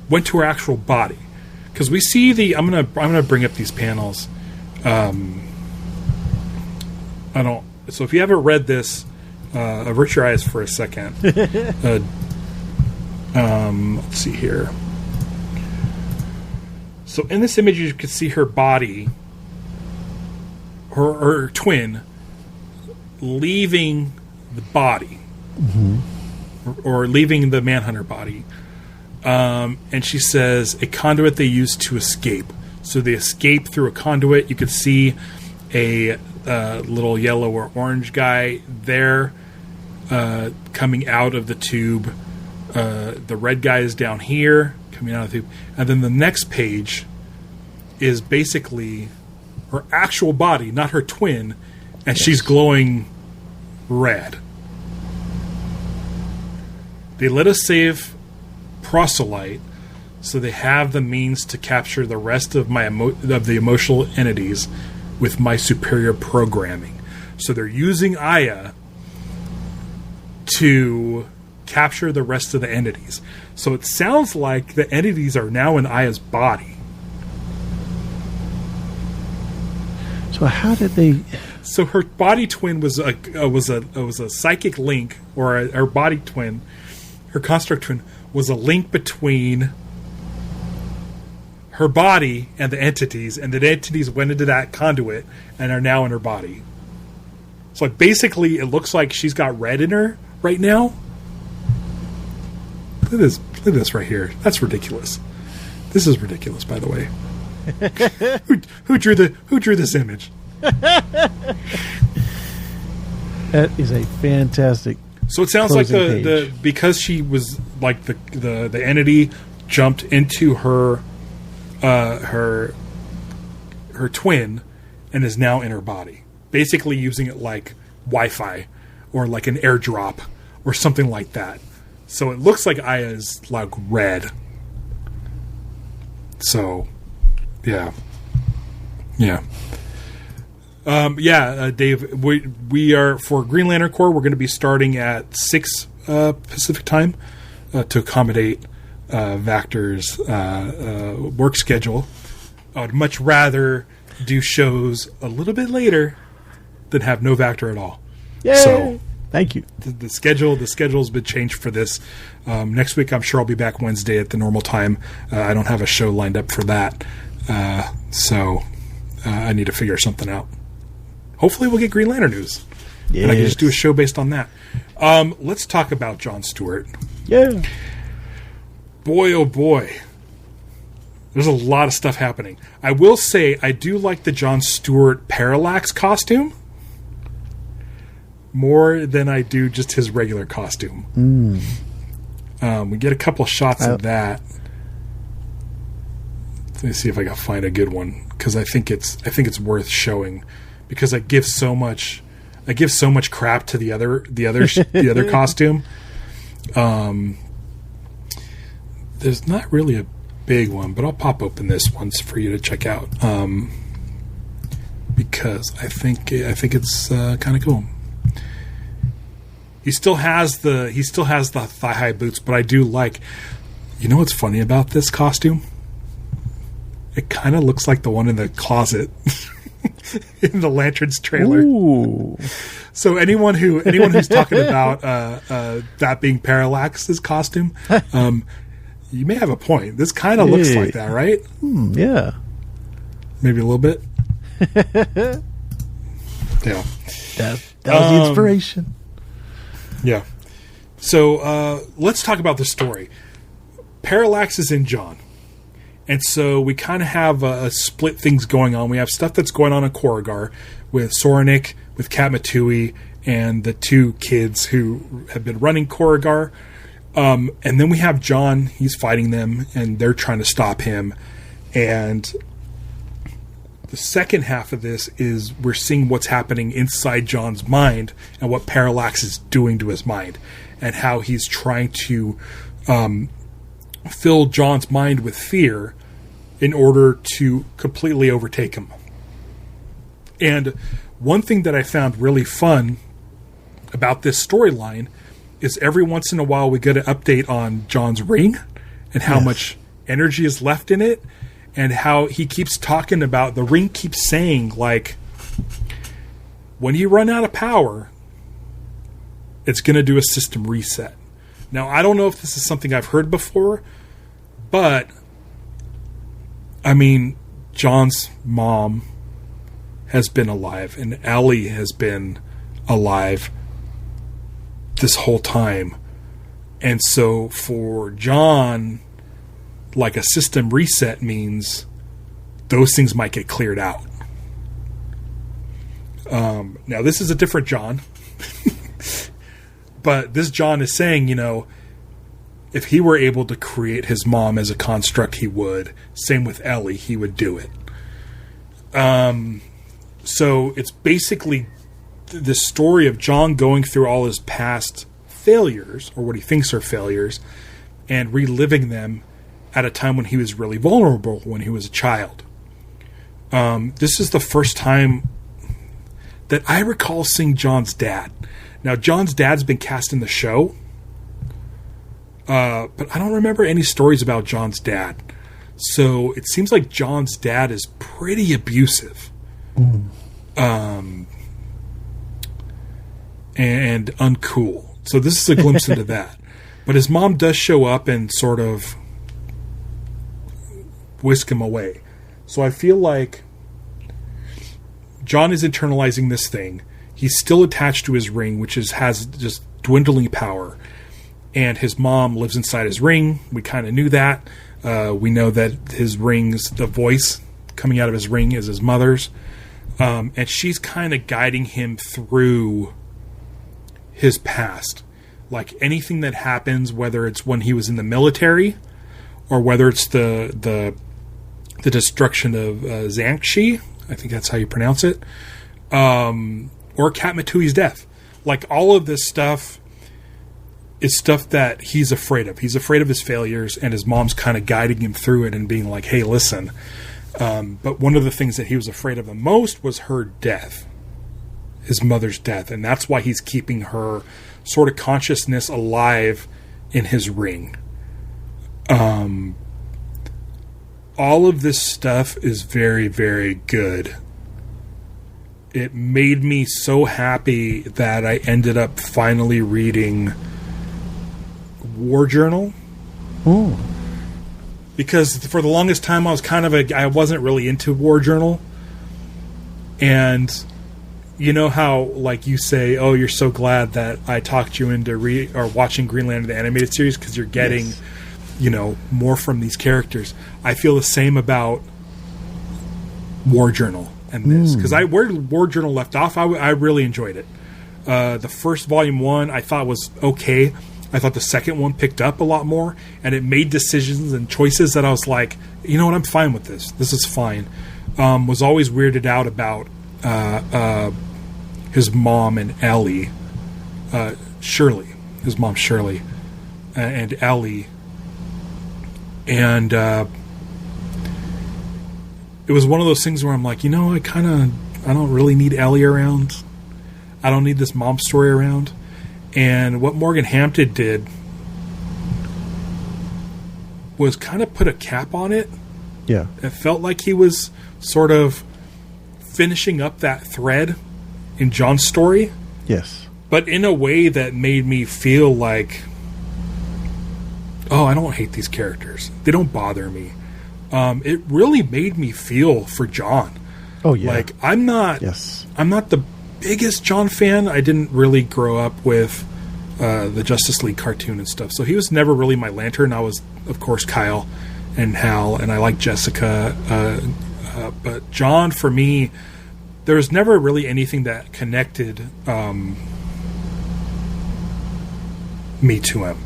went to her actual body. Because we see I'm gonna bring up these panels. So if you haven't read this, avert your eyes for a second. Let's see here. So in this image, you can see her body, her twin, leaving the body, or leaving the manhunter body. And she says, a conduit they used to escape. So they escape through a conduit. You could see a little yellow or orange guy there coming out of the tube. The red guy is down here coming out of the tube. And then the next page is basically her actual body, not her twin, and she's glowing red. They let us save Proselyte, so they have the means to capture the rest of the emotional entities with my superior programming. So they're using Aya to capture the rest of the entities. So it sounds like the entities are now in Aya's body. So how did they? So her body twin was a psychic link, or her body twin, her construct twin was a link between her body and the entities, and the entities went into that conduit and are now in her body. So basically, it looks like she's got red in her right now. Look at this right here. That's ridiculous. This is ridiculous, by the way. Who drew this image? That is a fantastic. So it sounds like the because she was like the entity jumped into her twin and is now in her body, basically using it like Wi-Fi or like an airdrop or something like that. So it looks like Aya's like red. So, yeah. Dave, we are, for Green Lantern Corps, we're going to be starting at 6 Pacific time to accommodate Vactor's work schedule. I would much rather do shows a little bit later than have no Vactor at all. Yay! So, thank you. The schedule's been changed for this. Next week, I'm sure I'll be back Wednesday at the normal time. I don't have a show lined up for that, so I need to figure something out. Hopefully, we'll get Green Lantern news, and I can just do a show based on that. Let's talk about Jon Stewart. Yeah. Boy, oh boy. There's a lot of stuff happening. I will say, I do like the Jon Stewart Parallax costume more than I do just his regular costume. We get a couple shots of that. Let me see if I can find a good one, because I think it's worth showing, because I give so much crap to the other costume. There's not really a big one, but I'll pop open this one for you to check out, because I think it's kind of cool. He still has the thigh high boots, but I do like. You know what's funny about this costume? It kind of looks like the one in the closet in the Lanterns trailer. Ooh. So anyone who's talking about that being Parallax's costume, you may have a point. This kind of looks like that, right? Yeah. Maybe a little bit. Yeah. That was the inspiration. Yeah. So let's talk about the story. Parallax is in Jon. And so we kind of have split things going on. We have stuff that's going on in Korrigar with Soranik, with Kat Matui, and the two kids who have been running Korrigar. And then we have Jon. He's fighting them, and they're trying to stop him. And the second half of this is we're seeing what's happening inside Jon's mind and what Parallax is doing to his mind, and how he's trying to fill Jon's mind with fear in order to completely overtake him. And one thing that I found really fun about this storyline is every once in a while we get an update on Jon's ring and how much energy is left in it, and how he keeps talking about, the ring keeps saying, like, when you run out of power, it's going to do a system reset. Now, I don't know if this is something I've heard before, but, I mean, Jon's mom has been alive, and Ellie has been alive this whole time. And so for Jon, like, a system reset means those things might get cleared out. Now, this is a different Jon. But this Jon is saying, if he were able to create his mom as a construct, he would. Same with Ellie, he would do it. So it's basically the story of Jon going through all his past failures, or what he thinks are failures, and reliving them at a time when he was really vulnerable, when he was a child. This is the first time that I recall seeing Jon's dad. Now, Jon's dad's been cast in the show, but I don't remember any stories about Jon's dad. So it seems like Jon's dad is pretty abusive. And uncool. So this is a glimpse into that. But his mom does show up and sort of whisk him away. So I feel like Jon is internalizing this thing. He's still attached to his ring, which has just dwindling power. And his mom lives inside his ring. We kind of knew that. We know that his ring's, the voice coming out of his ring is his mother's. And she's kind of guiding him through his past. Like anything that happens, whether it's when he was in the military or whether it's the destruction of Zhangxi, I think that's how you pronounce it, or Kat Matui's death. Like all of this stuff is stuff that he's afraid of. He's afraid of his failures, and his mom's kind of guiding him through it and being like, hey, listen. But one of the things that he was afraid of the most was her death, his mother's death. And that's why he's keeping her sort of consciousness alive in his ring. All of this stuff is very, very good. It made me so happy that I ended up finally reading War Journal. Oh. Because for the longest time I was I wasn't really into War Journal. And you know how, like, you say, oh, you're so glad that I talked you into watching Green Lantern, the animated series, because you're getting, more from these characters. I feel the same about War Journal and this. Because where War Journal left off, I really enjoyed it. The first volume 1 I thought was okay. I thought the second one picked up a lot more, and it made decisions and choices that I was like, you know what, I'm fine with this. This is fine. Was always weirded out about his mom and Ellie, Shirley, his mom Shirley, and Ellie, and it was one of those things where I'm like, I don't really need Ellie around. I don't need this mom story around. And what Morgan Hampton did was kind of put a cap on it. Yeah. It felt like he was sort of finishing up that thread in John's story. Yes. But in a way that made me feel like, oh, I don't hate these characters. They don't bother me. It really made me feel for John. Oh, yeah. Like, I'm not the biggest John fan. I didn't really grow up with the Justice League cartoon and stuff. So he was never really my Lantern. I was, of course, Kyle and Hal, and I like Jessica. But John, for me, there was never really anything that connected me to him.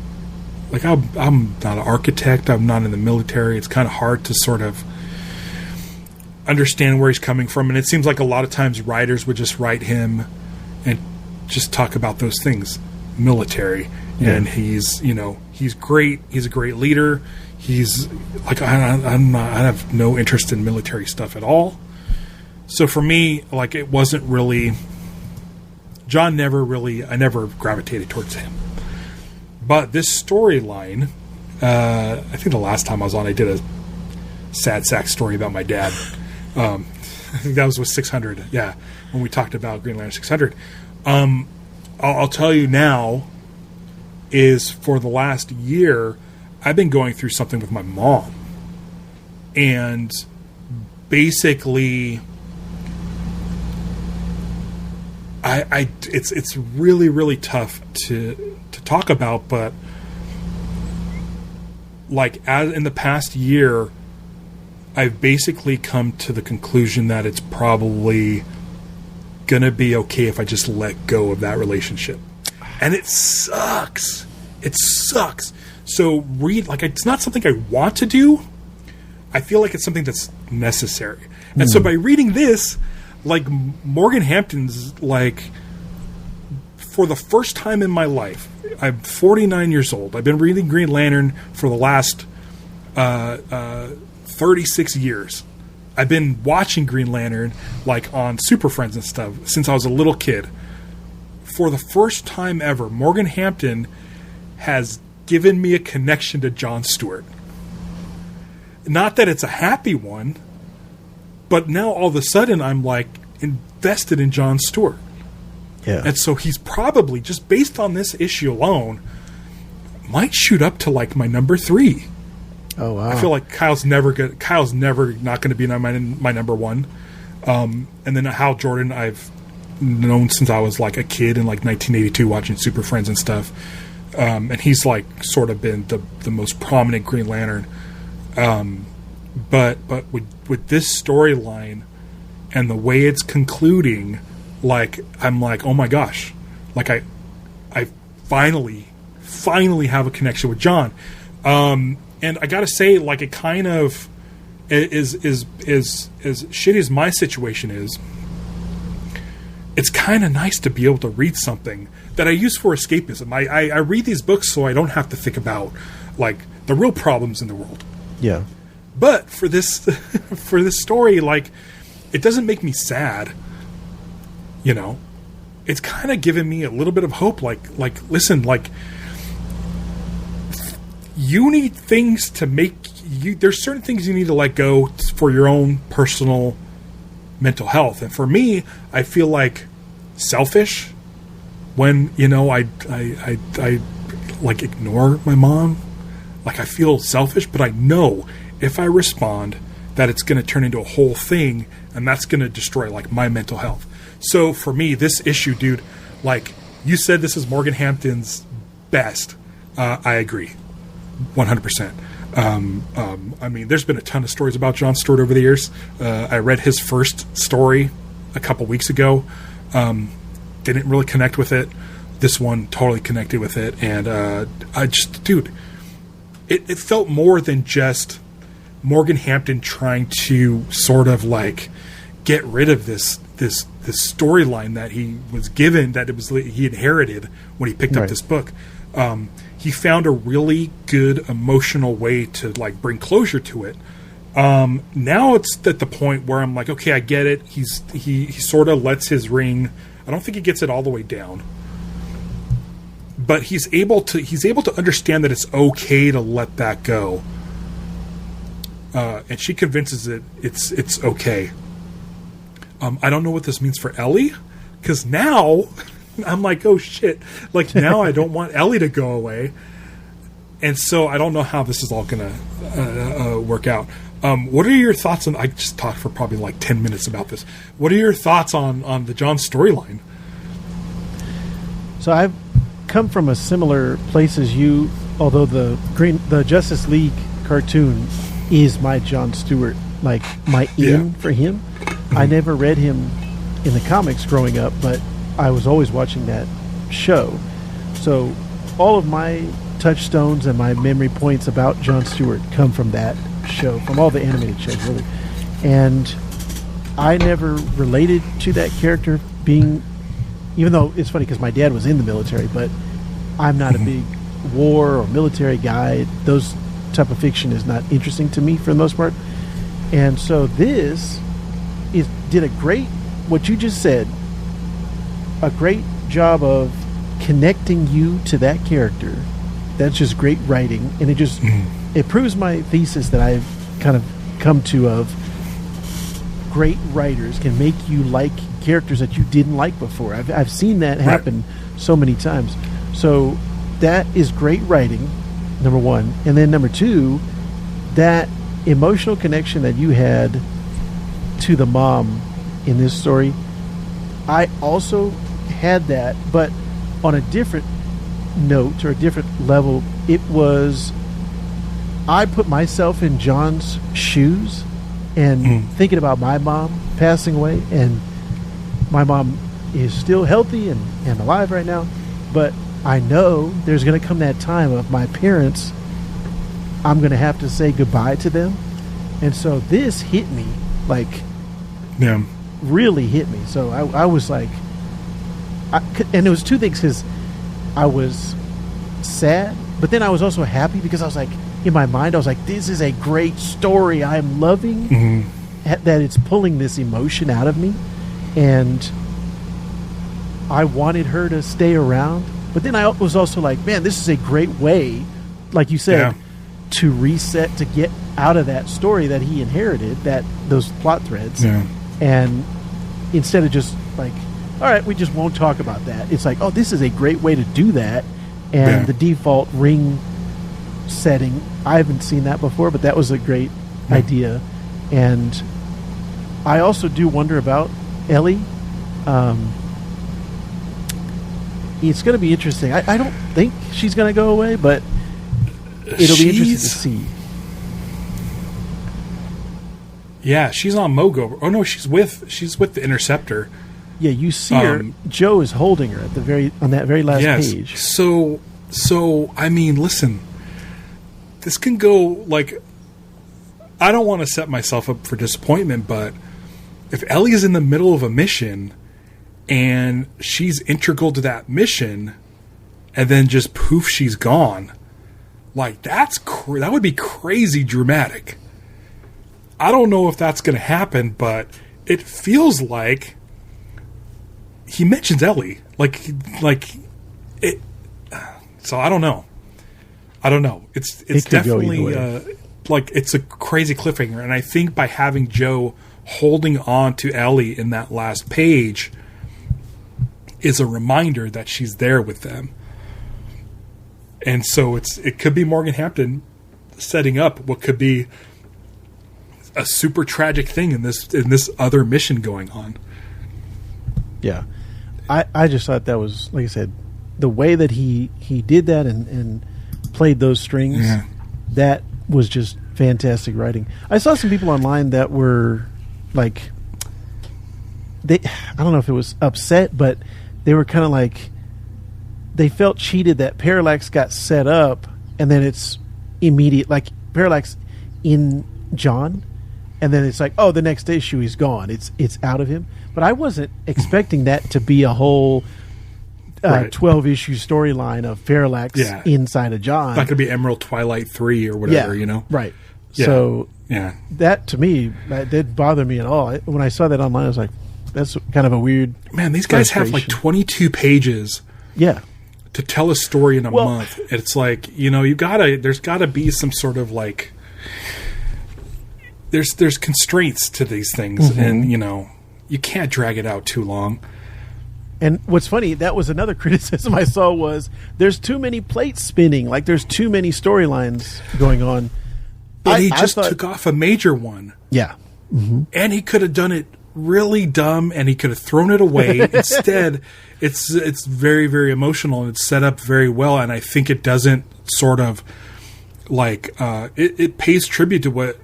Like, I'm not an architect. I'm not in the military. It's kind of hard to sort of understand where he's coming from. And it seems like a lot of times writers would just write him and just talk about those things. Military. Yeah. And he's great. He's a great leader. He's like, I have no interest in military stuff at all. So for me, like, it wasn't really, John I never gravitated towards him. But this storyline, I think the last time I was on, I did a sad sack story about my dad. I think that was with 600. Yeah. When we talked about Green Lantern 600. I'll tell you now is for the last year, I've been going through something with my mom. And basically, it's really, really tough to talk about, but like, as in the past year, I've basically come to the conclusion that it's probably gonna be okay if I just let go of that relationship. And it sucks. It sucks. So it's not something I want to do. I feel like it's something that's necessary. And so by reading this, like, Morgan Hampton's, like, for the first time in my life, I'm 49 years old. I've been reading Green Lantern for the last 36 years. I've been watching Green Lantern, like, on Super Friends and stuff since I was a little kid. For the first time ever, Morgan Hampton has given me a connection to John Stewart. Not that it's a happy one, but now all of a sudden I'm, like, invested in John Stewart. Yeah. And so he's probably, just based on this issue alone, might shoot up to, like, my number 3. Oh, wow. I feel like Kyle's never not going to be my number 1. And then Hal Jordan, I've known since I was, like, a kid in, like, 1982 watching Super Friends and stuff. And he's, like, sort of been the most prominent Green Lantern. But with this storyline, and the way it's concluding, like, I'm like, oh my gosh, like I finally have a connection with John. And I gotta say, like, it kind of is as shitty as my situation is. It's kind of nice to be able to read something that I use for escapism. I read these books so I don't have to think about, like, the real problems in the world. Yeah. But for this for this story, like, it doesn't make me sad. You know, it's kind of giving me a little bit of hope. Like, listen, like, you need things to make you. There's certain things you need to let go for your own personal mental health. And for me, I feel like selfish when, you know, I like ignore my mom. Like, I feel selfish, but I know if I respond that it's going to turn into a whole thing, and that's going to destroy, like, my mental health. So for me, this issue, dude, like, you said this is Morgan Hampton's best. I agree. 100%. I mean, there's been a ton of stories about Jon Stewart over the years. I read his first story a couple weeks ago. Didn't really connect with it. This one totally connected with it. And I just, dude, it felt more than just Morgan Hampton trying to sort of, like, get rid of this storyline that he was given, that he inherited when he picked up this book. He found a really good emotional way to, like, bring closure to it. Now it's at the point where I'm like, okay, I get it. He sort of lets his ring. I don't think he gets it all the way down, but he's able to understand that it's okay to let that go. And she convinces it's okay. I don't know what this means for Ellie, because now I'm like, oh shit, like, now I don't want Ellie to go away, and so I don't know how this is all gonna work out. What are your thoughts on? I just talked for probably like 10 minutes about this. What are your thoughts on the John storyline? So I've come from a similar place as you, although the Justice League cartoon is my Jon Stewart, like, my in for him. I never read him in the comics growing up, but I was always watching that show. So all of my touchstones and my memory points about Jon Stewart come from that show, from all the animated shows, really. And I never related to that character being, even though it's funny because my dad was in the military, but I'm not a big war or military guy. Those type of fiction is not interesting to me for the most part. And so this did a great, what you just said, a great job of connecting you to that character. That's just great writing, and it just it proves my thesis that I've kind of come to of great writers can make you like characters that you didn't like before. I've seen that happen so many times. So that is great writing, number one. And then number two, that emotional connection that you had to the mom in this story, I also had that, but on a different note or a different level. It was, I put myself in John's shoes and thinking about my mom passing away, and my mom is still healthy and alive right now, but I know there's going to come that time of my parents, I'm going to have to say goodbye to them. And so this hit me, like, really hit me. So I was like, and it was two things, because I was sad, but then I was also happy, because I was like, in my mind, I was like, this is a great story. I'm loving that it's pulling this emotion out of me. And I wanted her to stay around. But then I was also like, man, this is a great way, like you said, to reset, to get out of that story that he inherited, those plot threads. And instead of just like, all right, we just won't talk about that, it's like, oh, this is a great way to do that. And the default ring setting, I haven't seen that before, but that was a great idea. And I also do wonder about Ellie. It's going to be interesting. I don't think she's going to go away, but it'll be interesting to see. Yeah, she's on Mogo. Oh no, she's with the Interceptor. Yeah, you see her. Joe is holding her on that very last page. So I mean, listen, this can go like. I don't want to set myself up for disappointment, but if Ellie is in the middle of a mission and she's integral to that mission, and then just poof, she's gone. Like that would be crazy dramatic. I don't know if that's going to happen, but it feels like he mentions Ellie. Like it. So I don't know. It's definitely like it's a crazy cliffhanger, and I think by having Joe holding on to Ellie in that last page is a reminder that she's there with them. And so it could be Morgan Hampton setting up what could be a super tragic thing in this other mission going on. Yeah. I just thought that was, like I said, the way that he did that and played those strings, that was just fantastic writing. I saw some people online that were like, I don't know if it was upset, but they were kind of like, they felt cheated that Parallax got set up and then it's immediate, like Parallax in John, and then it's like, oh, the next issue he's gone. It's out of him. But I wasn't expecting that to be a whole 12-issue storyline of Parallax inside of John. It's not going to be Emerald Twilight 3 or whatever, you know? Right. Yeah. So that, to me, that didn't bother me at all. When I saw that online, I was like, that's kind of a weird... Man, these guys have like 22 pages to tell a story in a month. It's like, you know, there's got to be some sort of like... There's constraints to these things, and, you know, you can't drag it out too long. And what's funny, that was another criticism I saw, was there's too many plates spinning. Like, there's too many storylines going on. But he just took off a major one. Yeah. Mm-hmm. And he could have done it really dumb, and he could have thrown it away. Instead, it's very, very emotional, and it's set up very well, and I think it doesn't sort of, like, it pays tribute to what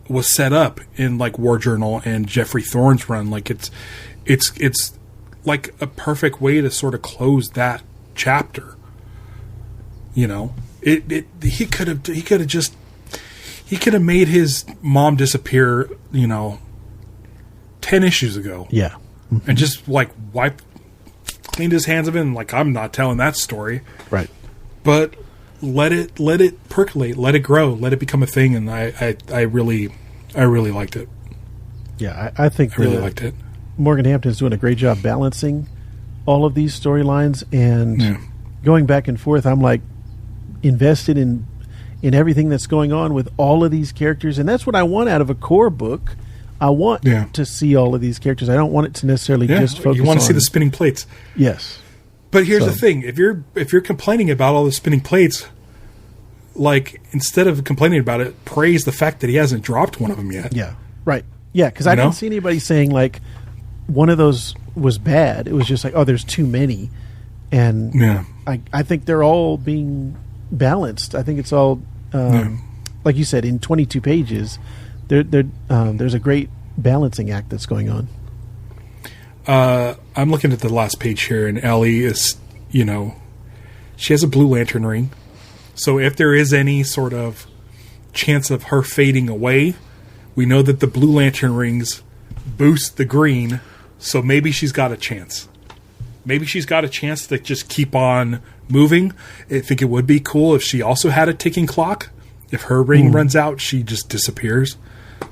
was set up in, like, War Journal and Jeffrey Thorne's run. Like, it's like a perfect way to sort of close that chapter. You know, he could have made his mom disappear, you know, 10 issues ago. Yeah. Mm-hmm. And just like cleaned his hands of it, and like, I'm not telling that story. Right. But let it percolate, let it grow, let it become a thing, and I really liked it. Yeah, I think I really liked it. Morgan Hampton's doing a great job balancing all of these storylines, and going back and forth. I'm like invested in everything that's going on with all of these characters, and that's what I want out of a core book. I want to see all of these characters. I don't want it to necessarily just focus on... You want to see the spinning plates. Yes. But here's the thing. If you're complaining about all the spinning plates, like, instead of complaining about it, praise the fact that he hasn't dropped one of them yet. Yeah. Right. Yeah, because I didn't see anybody saying, like, one of those was bad. It was just like, oh, there's too many. And I think they're all being balanced. I think it's all, like you said, in 22 pages, there's a great balancing act that's going on. I'm looking at the last page here, and Ellie is, you know, she has a Blue Lantern ring. So if there is any sort of chance of her fading away, we know that the Blue Lantern rings boost the green, so maybe she's got a chance. Maybe she's got a chance to just keep on moving. I think it would be cool if she also had a ticking clock. If her ring runs out, she just disappears.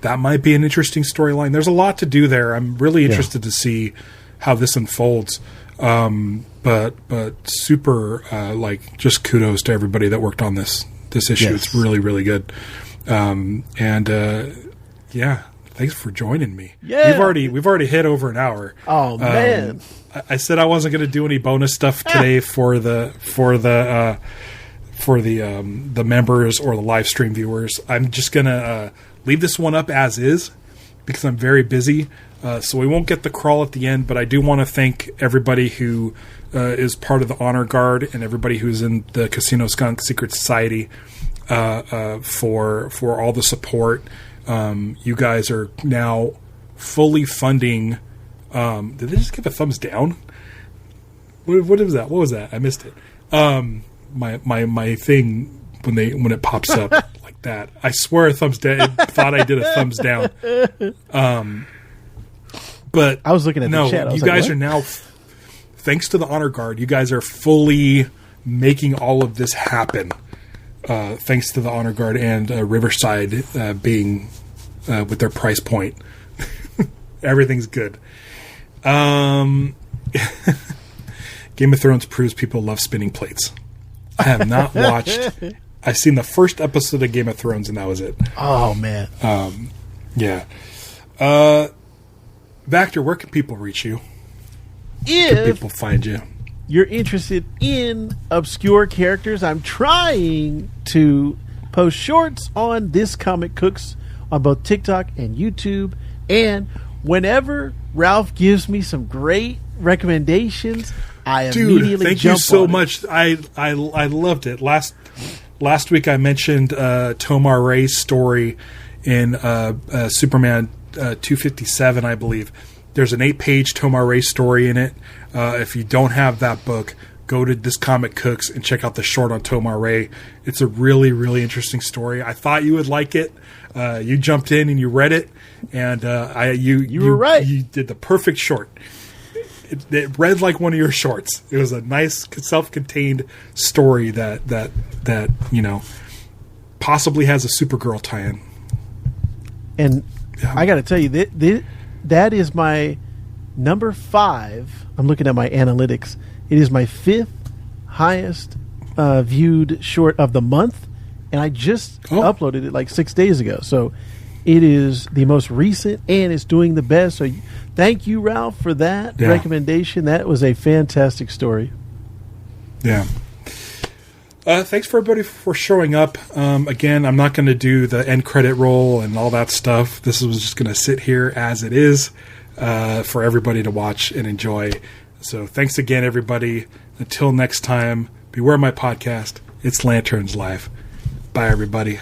That might be an interesting storyline. There's a lot to do there. I'm really interested to see how this unfolds. But super, like, just kudos to everybody that worked on this issue. Yes. It's really, really good. Thanks for joining me. Yeah. We've already hit over an hour. Oh man. I said I wasn't going to do any bonus stuff today for the members or the live stream viewers. I'm just going to leave this one up as is because I'm very busy. So we won't get the crawl at the end, but I do want to thank everybody who is part of the Honor Guard and everybody who's in the Casino Skunk Secret Society for all the support. You guys are now fully funding. Did they just give a thumbs down? What was that? What was that? I missed it. My thing when it pops up like that. I swear a thumbs down. It thought I did a thumbs down. But I was looking at the chat. You guys are now, thanks to the Honor Guard, you guys are fully making all of this happen. Thanks to the Honor Guard and Riverside being with their price point. Everything's good. Game of Thrones proves people love spinning plates. I have not watched. I've seen the first episode of Game of Thrones, and that was it. Oh, man. Yeah. Vactor, where can people reach you? Where can people find you? You're interested in obscure characters, I'm trying to post shorts on This Comic Cooks on both TikTok and YouTube. And whenever Ralph gives me some great recommendations, I immediately thank jump you so on much. I loved it. Last week I mentioned Tomar Ray's story in Superman 257, I believe. There's an 8-page Tomar Ray story in it. If you don't have that book, go to This Comic Cooks and check out the short on Tomar Ray. It's a really, really interesting story. I thought you would like it. You jumped in and you read it, and you were right. You did the perfect short. It read like one of your shorts. It was a nice, self-contained story that possibly has a Supergirl tie-in. And I got to tell you, that is my number 5. I'm looking at my analytics. It is my 5th highest viewed short of the month, and I just uploaded it like 6 days ago. So it is the most recent, and it's doing the best. So thank you, Ralph, for that recommendation. That was a fantastic story. Yeah. Thanks for everybody for showing up. Again, I'm not going to do the end credit roll and all that stuff. This was just going to sit here as it is for everybody to watch and enjoy. So thanks again, everybody. Until next time, beware my podcast. It's Lanterns Live. Bye, everybody.